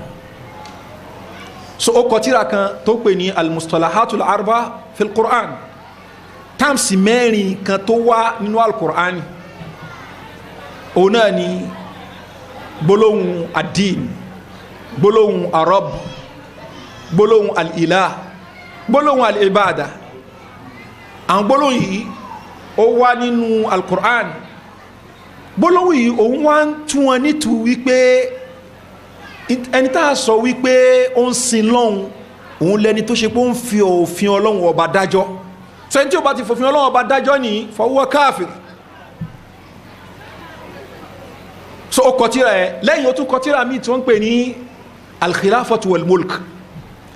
so ó kọ tírà kan tó pè ní al-Mustalahatul Arba fil Qur'an táàmsì mẹ́rin kan tó wá nínú al-Qur'ani òun náà ni gbólóhùn ad-din gbólóhùn arab gbólóhùn al-ilah gbólóhùn al-ibada àwọn gbólóhùn yìí ó wá nínú al-Qur'an gbólóhùn yìí òun wá ń tún wọn nítú wípé ẹni tá a sọ wípé ó ń sin lọ́hun òun lẹni tó ṣe pé ó ń fi òfin Ọlọ́hun ọba dájọ́ sẹ́ni tí ó bá ti fòfin Ọlọ́hun ọba dájọ́ ní fahuwa káfir so ó kọtíra ẹ lẹ́yìn ó tún kọtíra míì tí wọ́n ń pè ní al-khilafatu wal-mulk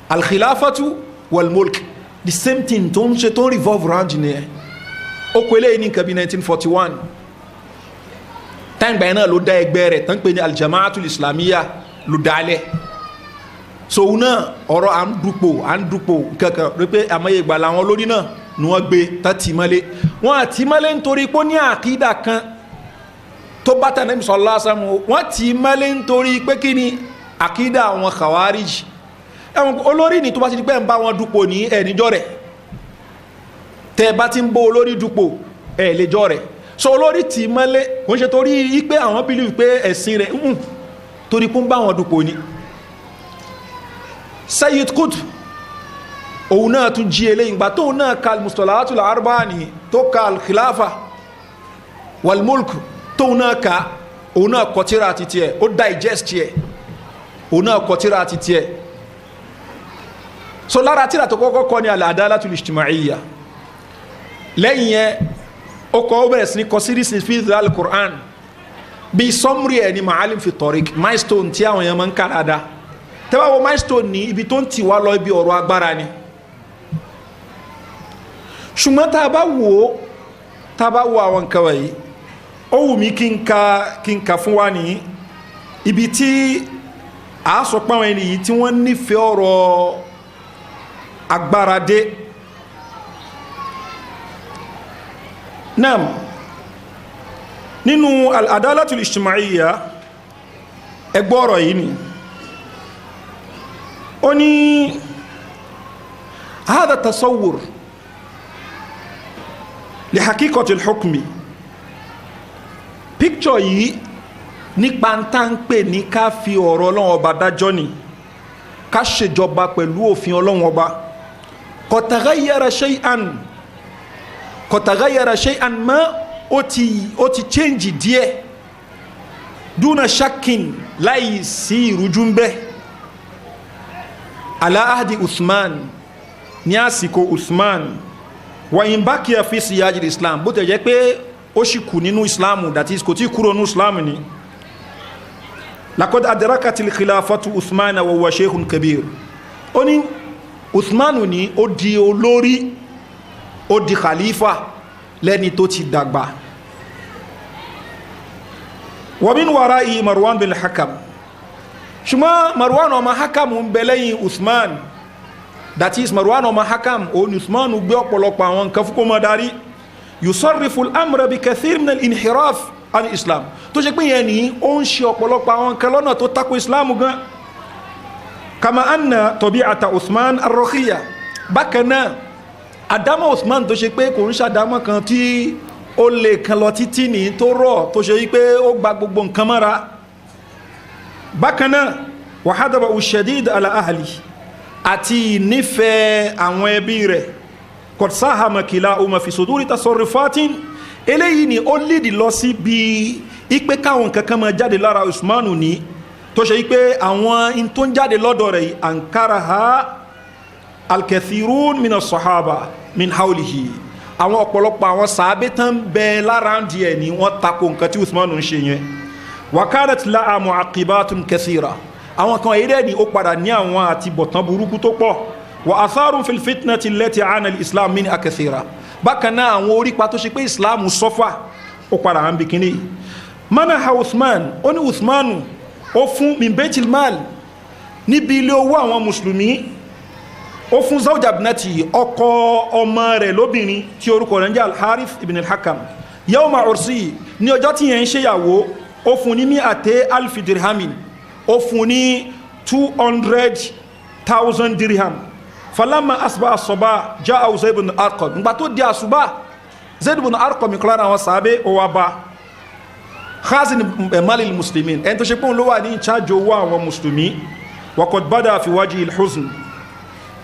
al-khilafatu wal-mulk the same thing tó ń ṣe tó ń revolve round ní ẹ ó kọ eléyìí ní nǹkan bí 1941 táìgbà yẹn náà ló dá ẹgbẹ́ rẹ̀ tán pè ní al-jama'atul islamiyya ló dálẹ̀ so náà ọ̀rọ̀ à ń dupò kankan rí pé àmọ́yé ìgbà làwọn olórí náà ni wọ́n gbé tàtìmọ́lé wọ́n àtìmọ́lé nítorí pé ó ní àkídà kan tó bá tà Nabi sallallahu alaihi wasallam wọ́n tìmọ́lé nítorí pé kí ni àkídà àwọn Khawarij ẹ̀wọ̀n olórí ni tó bá ti di pé ń bá wọn dupò ní ẹ̀níjọ́ rẹ̀ tẹ́ bá ti ń bó olórí dupò ẹ̀ lẹ́jọ́ rẹ̀ so olórí tìmọ́lé kò ń ṣe torí pé àwọn bílíù pé ẹ̀sìn rẹ̀ torí kún bá wọn dupò ní Sayyid Qutb òun náà tún jí eléyìí gbà tóun náà ka al-mustalahatul arba'a ni tó ka al-khilafa wal-mulk tóun náà ka òun náà kọtíra àti tiẹ̀ ó digest tiẹ̀ òun náà kọtíra àti tiẹ̀ so lára tíra tó kọ́kọ́ kọ́ ni al-adalatul ijtima'iyya lẹ́yìn yẹn ó kọ́ ó bẹ̀rẹ̀ sí ní kọ sírísì fi al-Qur'an bí sọmúrì ẹ̀ ní ma'alim fi tariq milestone tí àwọn yẹn máa ń kára dá tẹ́wàá wo milestone ní ibi tó ń tì wá lọ ibi ọ̀rọ̀ agbára ni ṣùgbọ́n tá a bá wo àwọn nǹkan wọ̀nyí ó wù mí kí n ka fún wa ní ibi tí a sọ pé àwọn ènìyàn tí wọ́n nífẹ̀ẹ́ ọ̀rọ̀ agbára dé naam nínú al-adalatul ijtima'iyya ẹgbọ́ ọ̀rọ̀ yìí ni ó ní hadha tasawwur li haqiqatil hukmi picture yìí nípa tá ń pè ní ká fi ọ̀rọ̀ Ọlọ́run Ọba dájọ́ ni ká ṣèjọba pẹ̀lú òfin Ọlọ́run Ọba qad taghayyara shay'an ma ó ti change díẹ̀ dúnà shakkin láì sí ìrújú ń bẹ ala ahdi Uthman ní àsìkò Uthman wa in baqiya fi siyajil Islam bó tẹ̀ jẹ́ pé ó sì kù nínú Islam that is kò tí kúrò nínú Islam ni laqad adrakatil khilafatu Uthman wa huwa shaykhun kabir ó ní Uthman ní ó di olórí ó di khalifa lẹ́ni tó ti dàgbà wa min wara'i Marwan bin Hakam ṣùgbọ́n Marwan ọmọ Hakam ń bẹ lẹ́yìn Uthman that is Marwan ọmọ Hakam òun Uthman gbé ọ̀pọ̀lọpọ̀ àwọn nǹkan fún kó mọ́ darí yusarrifu al-amra bi kathir min al-inhiraf an Islam tó ṣe pé yẹn ní ó ń ṣe ọ̀pọ̀lọpọ̀ àwọn nǹkan lọ́nà tó tako Islam gan kama anna tabi'ata Uthman ar-rakhiyya bákan náà àdámọ̀ Uthman tó ṣe pé kò ń ṣàdámọ̀ kan tí ó lè kan lọ títí ní tó rọ̀ tó ṣe wípé ó gba gbogbo nǹkan mọ́ra bákan náà wa hadaba ushadid ala ahli àti nífẹ̀ẹ́ àwọn ẹbí rẹ̀ qad sahama kilahuma fi suduri tasarrufatin eléyìí ni ó lìdí lọ sí bí ipé káwọn kankan máa jáde lára Usmanu ní tó ṣe wípé àwọn in tó ń jáde lọ́dọ̀ rẹ̀ ankaraha al-kathirun min as-sahaba min hawlihi àwọn ọ̀pọ̀lọpọ̀ àwọn sàábé tán bẹ lára ń díẹ̀ ní wọ́n tako nǹkan tí Usmanu ń ṣe yẹn wa kanat laha mu'aqibatun kathira àwọn kan eré ni ó padà ní àwọn àti bọ̀tán burúkú tó pọ̀ wa atharun fil fitnati allati ana al-islam min akathira bákan náà àwọn orípa tó ṣe pé Islam sọ́fà ó padà ń bí kíní manaha Uthman ó ní Uthmanu ó fún min baitil mal níbi ilé owó àwọn mùsùlùmí ó fún zawja ibnati ọkọ ọmọ rẹ̀ lóbìnrin tí orúkọ rẹ̀ ń jẹ́ al-Harith ibn al-Hakam yawma ursi ní ọjọ́ tí yẹn ń ṣèyàwó ó fún ní mi'ate alfi dirhamin ó fún ní 200,000 dirham falamma asba as-sabah ja'a Zayd ibn Arqam nígbà tó di àsùbá Zayd ibn Arqam ìkọlára àwọn sàábé ó wá bá khazin malil muslimin ẹni tó ṣe pọ́n ló wà ní ìchájò owó àwọn musulmi wa qad bada fi wajhi al-huzn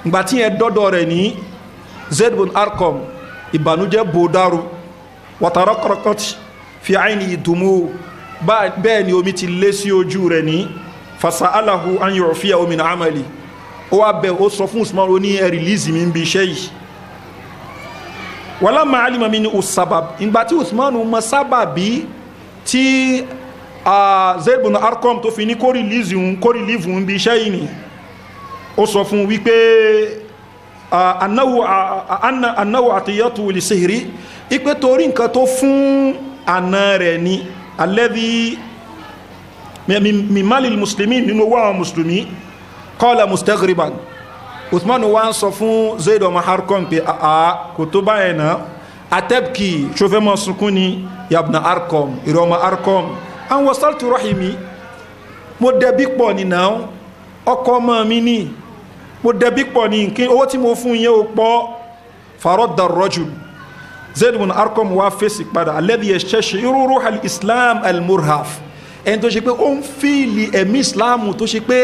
ìgbà tí yẹn dọ́dọ̀ rẹ̀ ní Zayd ibn Arqam ìbànújẹ́ bòdárù wa taraqraqat fi ayni dumu bẹ́ẹ̀ ni omi ti lé sí ojú rẹ̀ ní fasa'alahu an yu'fiyahu min amali ó wá bẹ̀ ó sọ fún Usman ó ní ẹ rìlíìsì mi ń bí iṣẹ́ yìí walamma alima minhu sabab ìgbà tí Usman mọ sábàbí tí Zayd ibn Arqam tó fi ní kó rìlíìsì ń bí iṣẹ́ yìí ni ó sọ fún wípé annahu atiyatu li sihri ipé torí nǹkan tó fún àna rẹ̀ ni alladhi min malil muslimin nínú owó àwọn musulmi qala mustaghriban Uthman wá ń sọ fún Zayd ọmọ Arqam pé kò tó báyẹ̀ náà atẹ́bkì ṣofẹ́ mọ́ sunkún ni yabna Arqam ìrọ̀ ọmọ Arqam an wasaltu rahimi mo dẹbí pọ̀ ní náà ọkọ ọmọ mi ní mo dẹbí pọ̀ ní kí owó tí mo fún yẹ́ o pọ̀ faradda ar-rajul Zayd ibn Arqam wá fèsì padà alladhi yastashiru ruhal islam al-murhaf ẹni tó ṣe pé ó ń fíìlì ẹ̀mí islam tó ṣe pé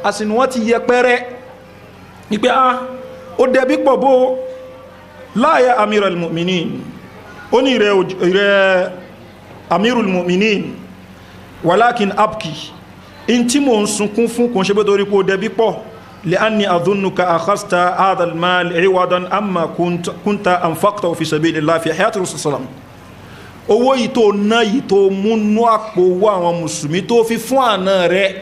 àsìnú wọ́n ti yẹpẹrẹ ní pé ó dẹ̀bi pọ̀ bó láyà amirul mu'minin ó ní rẹ̀ amirul mu'minin walakin abki in tí mo ń sunkún fún kò ń ṣe pé torí pé ó dẹ̀bi pọ̀ li'anni adhunnuka akhasta hadha al-mal 'iwadan amma kunta anfaqtahu fi sabilillah fi hayati rasulullah owó yìí tó ná yìí tó múnú àpò owó àwọn mùsùlùmí tó fi fún àna rẹ̀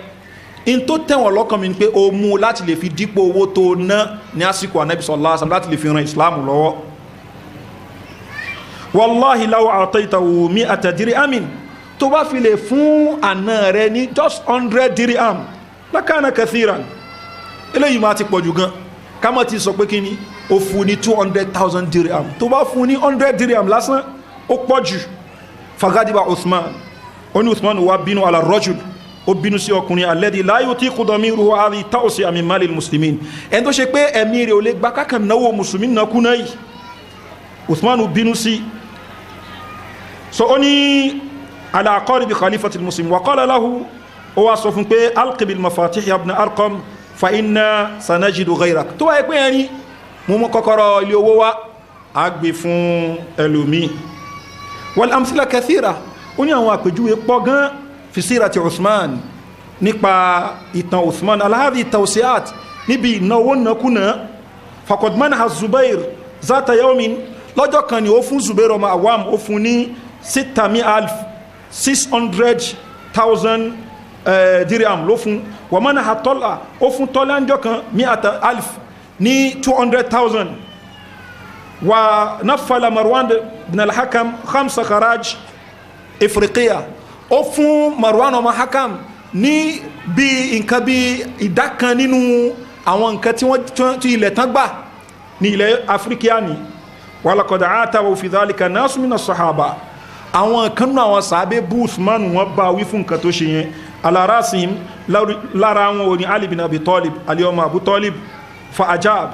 in tó tẹ̀wọ̀n lọ́kàn mi ni pé o mú láti lè fi dípò owó tó ná ní àsìkò Ànábì sallallahu alaihi wasallam láti lè fi ran Islam lọ́wọ́ wallahi law a'taytahu 100 dirhamin tó bá fi lè fún àna rẹ̀ ní just 100 dirham lakana kathiran eléyìí máa ti pọ̀jù gan ká má ti sọ pé kí ni o fún ní 200,000 dirham tó bá fún ní 100 dirham lásán ó pọ̀jù fagadiba Uthman ó ní Uthman wá bínú ala rajul ó bínú sí ọkùnrin alladhi la yutiqu damiruhu hadhihi tawsi'a min malil muslimin ẹni tó ṣe pé ẹ̀mí rẹ̀ ò lè gbà kákan náwó mùsùlùmí nákúná yìí Uthman bínú sí so ó ní ala aqaribi khalifatil muslim wa qala lahu ó wá sọ fún pé alqi bil mafatih ibn Arqam fa inna sanajidu ghayrak tó wáyé pé ẹni mú mọ́ kọ́kọ́rọ́ ilé owó wá á gbé fún ẹlòmí wal amthila kathira ó ní àwọn àpèjúwe pọ̀ gan fi sírati Uthman nípa ìtàn Uthman alhadi tawsi'at níbi ìnáwó nàkúnà faqad manaha Zubair zata yawmin lọ́jọ́ kan ni ó fún Zubair ọmọ Awam ó fún ní 600,000 dirham ló fún wa manaha Talha ó fún Talha ńjọ́ kan 100,000 ní 200,000 wa nafala Marwan bin al-Hakam 5 kharaj Ifriqiya ó fún Marwan ọmọ Hakam ní bí nǹkan bí ìdá kan nínú àwọn nǹkan tí wọ́n ti ilẹ̀ tán gbà ní ilẹ̀ Afrika ni walaqad atawu fi dhalika nasu mina sahaba àwọn kan náà àwọn sàábé bú Uthman wọn bá wí fún nǹkan tó ṣe yẹn ala rasim lára wọn ò ní Ali bin Abi Talib Ali ọmọ Abu Talib fa ajab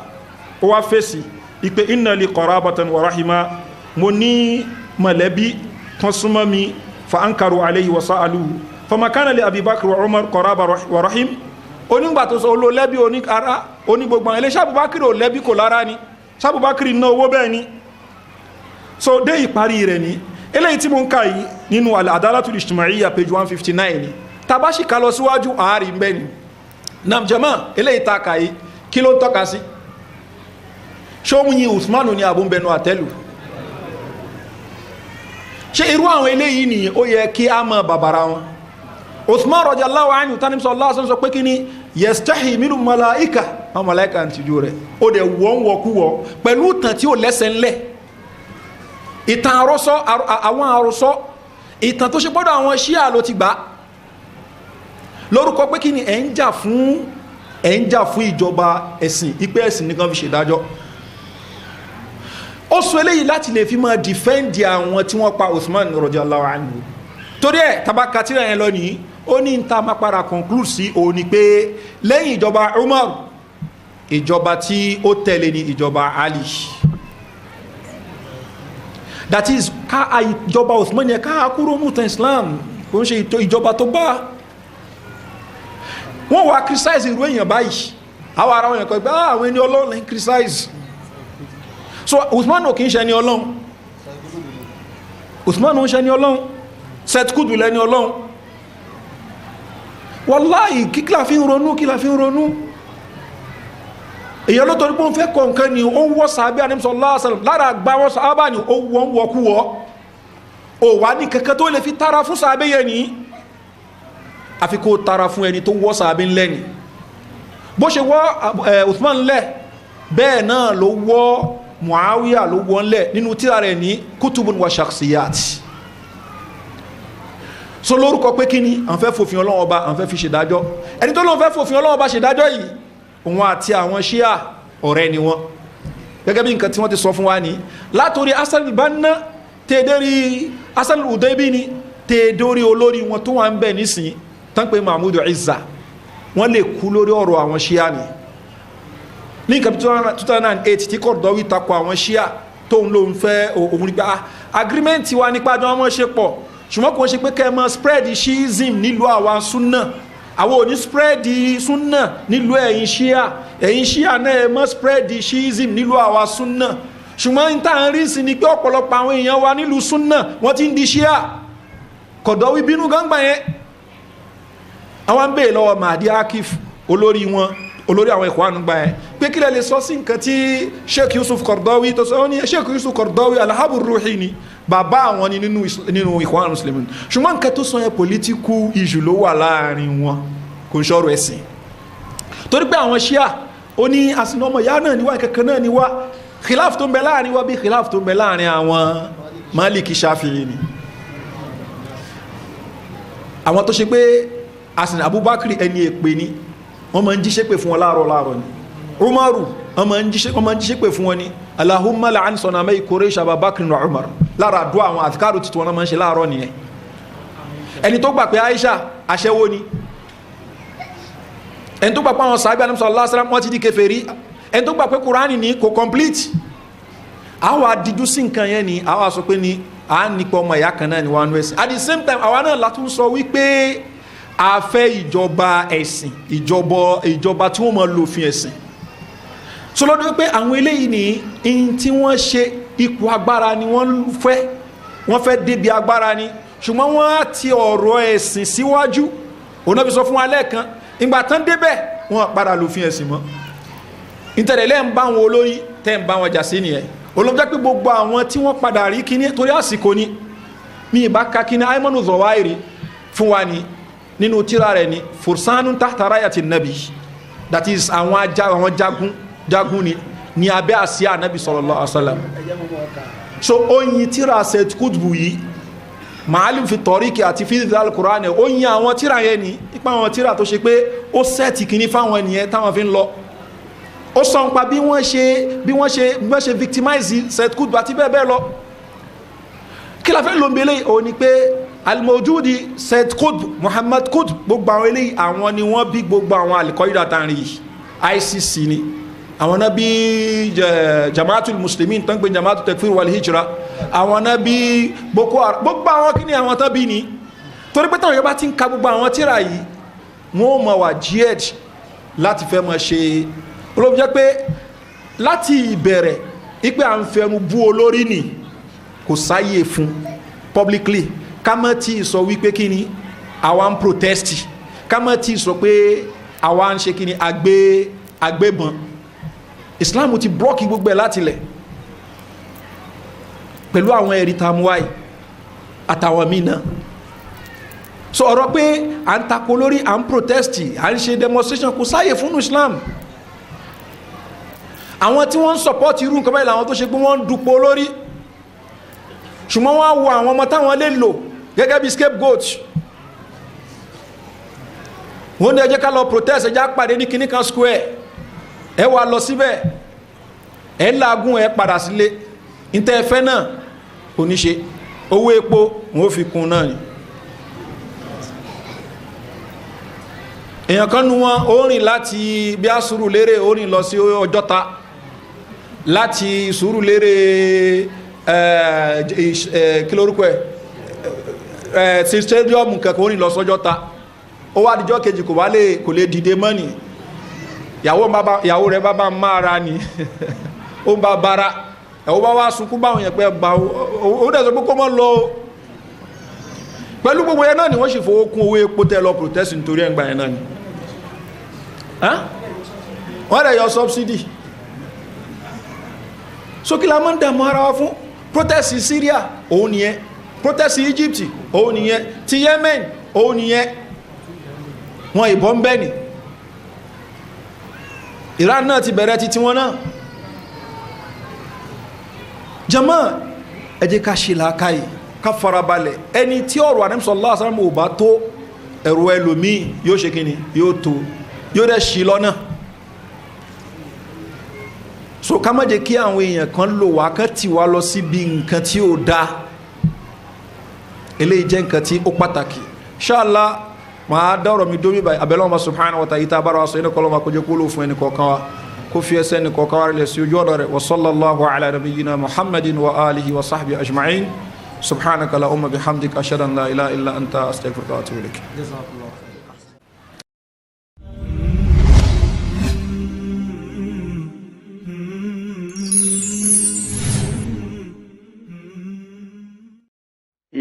ó wá fèsì ipe inna li qarabatan wa rahima mo ní mọ̀lẹ́bí kan súnmọ́ mi fa ankaru alayhi wa sa'aluhu fa makana li Abi Bakr wa Umar qaraba wa rahim onígbà tó sọ olóò lẹ́bí oníkara onígbogbo ilé sábùbákìrì ò lẹ́bí kò lára ni sábùbákìrì ná owó bẹ́ẹ̀ ni so dé ìparí rẹ̀ ni eléyìí tí mo ń ká yìí nínú al-Adalatul Ijtima'iyya page 159 ni tabashi ká lọ síwájú ààrí ń bẹ́ ni nam jama eléyìí ta ká yìí kí ló ń tọ́ka sí ṣóhun yìí Uthman ní abúnbẹnu àtẹ́lù ṣe irú àwọn eléyìí ni ó yẹ kí a mọ bàbára wọn Uthman radiyallahu anhu tánìm sallallahu alaihi wasallam sọ pé kí ni yastahi minul malaika àwọn malaika ti jú rẹ̀ ó dẹ̀ wọ́n wọ́kúwọ́ pẹ̀lú ìtàn tí ó lẹ́sẹ̀ ńlẹ̀ ìtàn àrọ́sọ àwọn àrọ́sọ ìtàn tó ṣe gbọ́dọ̀ àwọn Ṣíà ló ti gbà lórúkọ pé kí ni ẹ̀ ń jà fún ìjọba ẹ̀sìn ipé ẹ̀sìn nìkan fi ṣèdájọ́ ó sọ eléyìí láti lè fi máa dìfẹ́ǹdì àwọn tí wọ́n pa Uthman radiyallahu anhu torí ẹ̀ tabakatira yẹn lọ nìyí ó ní ta máa para conclude sí òun ni pé lẹ́yìn ìjọba Umar ìjọba tí ó tẹ̀lé ní ìjọba Ali that is ká ìjọba Uthman yẹn ká kúrò nùtàn Islam kò ń ṣe ìjọba tó bá wọ́n wá criticize irú èèyàn báyìí àwọn ará wọn yẹn kọ́ pé àwọn ẹni Ọlọ́run lè criticize so Uthman ò kí ń ṣe ẹni Ọlọ́run Uthman ò ń ṣe ẹni Ọlọ́run Seth Kudu lẹ́ni Ọlọ́run wallahi kí la fi ń ronú èyàn ló torí pé ó ń fẹ́ kọ̀ọ̀kan ni ó ń wọ́ sàábí Ànábì sallallahu alaihi wasallam lára àgbà wọn sàábà ni ó wọ́n wọ́kúwọ́ ó wà ní kankan tó lè fi tara fún sàábé yẹn ni àfi kó tara fún ẹni tó wọ́ sàábé ńlẹ́ ni bó ṣe wọ́ Uthman ńlẹ̀ bẹ́ẹ̀ náà ló wọ́ Muawiya ló wọ́ ńlẹ̀ nínú tírà rẹ̀ ní kutubun wa shakhsiyat so lórúkọ pé kí ni àwọn fẹ́ fòfin Ọlọ́run ọba àwọn fẹ́ fi ṣèdájọ́ ẹni tó lóun fẹ́ fòfin Ọlọ́run ọba ṣèdájọ́ yìí òun àti àwọn Ṣíà ọ̀rẹ́ ni wọ́n gẹ́gẹ́ bí nǹkan tí wọ́n ti sọ fún wa ní látorí Hasan al-Banna tẹ́ẹ̀dẹ́rí Hasan al-Udaybi ni tẹ́ẹ̀dórí olórí wọn tó wà ń bẹ̀ nísìn tán pé Mahmud Izza wọ́n lè kú lórí ọ̀rọ̀ àwọn Ṣíà ni ní nǹkan 2008 tí Qaradawi takò àwọn Ṣíà tó ń lò ń fẹ́ òun nípa agreement wa nípa àjọ wọn ṣe pọ̀ ṣùgbọ́n kò ń ṣe pé kẹ́ mọ́ spread Shiism nílùú àwa súnnà àwọn òní spread súnnà nílùú ẹ̀yin Ṣíà ẹ̀yin ṣíà náà ẹ mọ́ spread ṣíìsìm nílùú àwa súnà ṣùgbọ́n ní tàn rí sí ni pé ọ̀pọ̀lọpọ̀ àwọn èèyàn wa nílùú súnà wọ́n ti ń di ṣíà Qaradawi bínú gángbà yẹn àwọn ń bèè lọ́wọ́ Mahdi Akif olórí àwọn Ikhwan gbà yẹn pé kílẹ̀ lè sọ sí nǹkan tí Sheikh Yusuf Qaradawi tó sọ ní Sheikh Yusuf Qaradawi alhabu ruhi ni bàbá àwọn ni nínú Ikhwan Muslimin ṣùgbọ́n nǹkan tó sọ yẹn political issue ló wà láàrin wọn kò ń ṣọ̀rọ̀ ẹ̀sìn torí pé àwọn ṣíà ó ní àsìnàmọ̀ ìyá náà níwá ìkẹ̀kẹ́ náà níwá khilaf tó ń bẹ láàrin wa bí khilaf tó ń bẹ láàrin àwọn Maliki Shafi'i ni àwọn tó ṣe pé àsìn Abubakar ẹni èpè ni wọ́n máa ń jíṣẹ́ pè fún wọn láàrọ̀ ni Umaru wọ́n máa ń jíṣẹ́ pè fún wọn ni Allahumma la'an sanamai Quraysh Abubakar wa Umar lára àdúrà àwọn àfikàrò títí wọn máa ń ṣe láàrọ̀ nìyẹn ẹni tó gbà pé Aisha aṣẹ́wó ni ẹni tó gbà pé àwọn sàábì Ànábì sallallahu alaihi wasallam wọ́n ti di kèfèrí ẹni tó gbà pé Kùránì ní kò complete àwọn adìjú sí nǹkan yẹn ni àwọn sọ pé ní à ń nípa ọmọ ìyá kan náà ni wọ́n ń wẹ̀sìn at the same time àwa náà látún sọ wípé a fẹ́ ìjọba ẹ̀sìn ìjọba tí wọ́n máa lò fi ẹ̀sìn so lọ́dún wípé àwọn eléyìí ní in tí wọ́n ṣe ipò agbára ni wọ́n fẹ́ débi agbára ni ṣùgbọ́n wọ́n á ti ọ̀rọ̀ ẹ̀sìn síwájú òun náà fi sọ fún wa lẹ́ẹ̀kan ìgbà tán débẹ̀ wọ́n padà lò fi ẹ̀sìn mọ́ ìtẹ̀lẹ̀lẹ́ ń bá wọn olórí tẹ́ ń bá wọn jà sí nìyẹn olóòjá pé gbogbo àwọn tí wọ́n padà rí kíní torí àsìkò ní mi ìbá ka kíní Aymanu Zawahiri fún wa ní nínú tíra rẹ̀ ní Fursanun tahta rayati nabi that is àwọn jagun ní abẹ́ àsíá nabi sallallahu alaihi wasallam so oyin tíra Sayyid Qutb yìí Ma'alim fi Tariqi àti fi al-Qur'an oyin àwọn tíra yẹn ní ipa àwọn tíra tó ṣe pé ó sẹ́ẹ̀tì kíní fáwọn ènìyàn táwọn fi ń lọ ó sọ ń pa bí wọ́n ṣe victimize Sayyid Qutb àti bẹ́ẹ̀ bẹ́ẹ̀ lọ kí la fẹ́ ló ń belé o ní pé al-Mawjudi Sayyid Qutb Muhammad Qutb gbogbo àwọn eléyìí àwọn ni wọ́n bí gbogbo àwọn al-Qaida tàrí ICC ni àwọn náà bí Jama'atul Muslimin tán gbé Jama'atul Takfir wal Hijra àwọn náà bí Boko Haram gbogbo àwọn kí ni àwọn tán bí ní torí pé táwọn yóò bá ti ń ka gbogbo àwọn tíra yìí wọ́n mọ̀ wà jihad láti fẹ́ mọ̀ ṣe olóòfin jẹ́ pé láti ìbẹ̀rẹ̀ ipé à ń fẹnu bú olórí ní kò sáyé fún publicly ká má tí sọ wípé kí ni àwa ń protest ká má tí sọ pé àwa ń ṣe kí ni agbébọn Islam ti blọ́ọ̀kì gbogbo ẹ̀ láti lẹ̀ pẹ̀lú àwọn ẹ̀rí tamuwai àtàwọn míì náà so ọ̀rọ̀ pé à ń takò lórí à ń protest à ń ṣe demonstration kò sáyé fún Islam àwọn tí wọ́n ń support irú nǹkan báyìí làwọn tó ṣe pé wọ́n ń dupò lórí ṣùgbọ́n wọ́n wo àwọn ọmọ táwọn lè lò gẹ́gẹ́ bí scapegoat wọ́n ní ẹ jẹ́ ká lọ protest ẹ jẹ́ á pàdé ní kíní kan square ẹ wà lọ síbẹ̀ ẹ lágún ẹ padà sílé ìtẹ́ ẹfẹ́ náà kò ní ṣe owó epo wọ́n fi kún náà ni èèyàn kan nu wọn ó rìn láti bí a Sùúrùlérè ó rìn lọ sí Ọjọ́ta láti Sùúrùlérè kí lórúkọ ẹ̀ sí stadium kẹkọ̀ọ́ ó rìn lọ sọ́jọ́ta ó wá díjọ́ kejì kò lè dìde mọ́ni ìyàwó rẹ̀ bá máa ra ni ó ń bá bára ẹ̀wọ́ bá wá sunkún báwọn yẹn pẹ́ bá ó dẹ̀ sọ pé kó mọ́ lọ pẹ̀lú gbogbo yẹn náà ni wọ́n sì fowó kún owó epo tẹ́ lọ protest nítorí ẹgbà yẹn náà ni wọ́n rẹ̀ yọ subsidy so kí la máa ń dàmú ara wa fún protest Syria òun nìyẹn protest Egypt òun nìyẹn ti Yemen òun nìyẹn wọn ìbọn bẹ́ ni Iran náà ti bẹ̀rẹ̀ títí wọn náà jama ẹ jẹ́ ká ṣe làákàyè ká farabalẹ̀ ẹni tí ọ̀rọ̀ Ànábì sallallahu alaihi wasallam ò bá tó ẹ̀rọ ẹlòmíì yóò ṣe kíni yóò tó yóò dẹ̀ ṣì lọ́nà so ká má jẹ́ kí àwọn èèyàn kan lò wá kán tì wá lọ síbi nǹkan tí ó dá eléyìí jẹ́ nǹkan tí ó pàtàkì inshallah máa dọ́rọ̀ mi dómi báyìí abẹ́lẹ́ ọmọ subhanahu wa ta'ala ìta bára wa sọ iná kọlọ́mà kó jẹ́ kó lò fún ẹni kọ̀ọ̀kan wa kó fi ẹsẹ̀ ẹni kọ̀ọ̀kan wa rẹ̀ sí ojú ọ̀dọ̀ rẹ̀ wa sallallahu ala nabiyyina muhammadin wa alihi wa sahbihi ajma'in subhanaka la umma bihamdika ashhadu an la ilaha illa anta astaghfiruka wa atubu ilaik.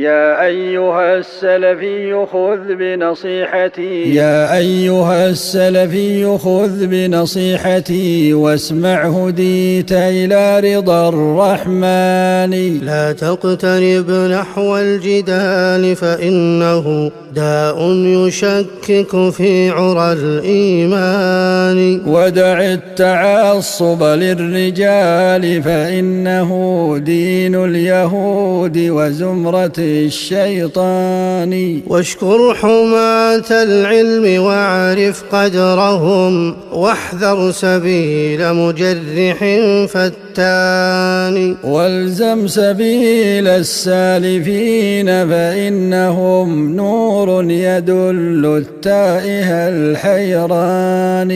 يا أيها السلفي خذ بنصيحتي يا أيها السلفي خذ بنصيحتي واسمع هديت إلى رضا الرحمن. لا تقترب نحو الجدال فإنه داء يشكك في عرى الإيمان. ودع التعصب للرجال فإنه دين اليهود وزمرة الشيطان. واشكر حماة العلم واعرف قدرهم واحذر سبيل مجرح فتان. والزم سبيل السالفين فإنهم نور يدل التائه الحيران.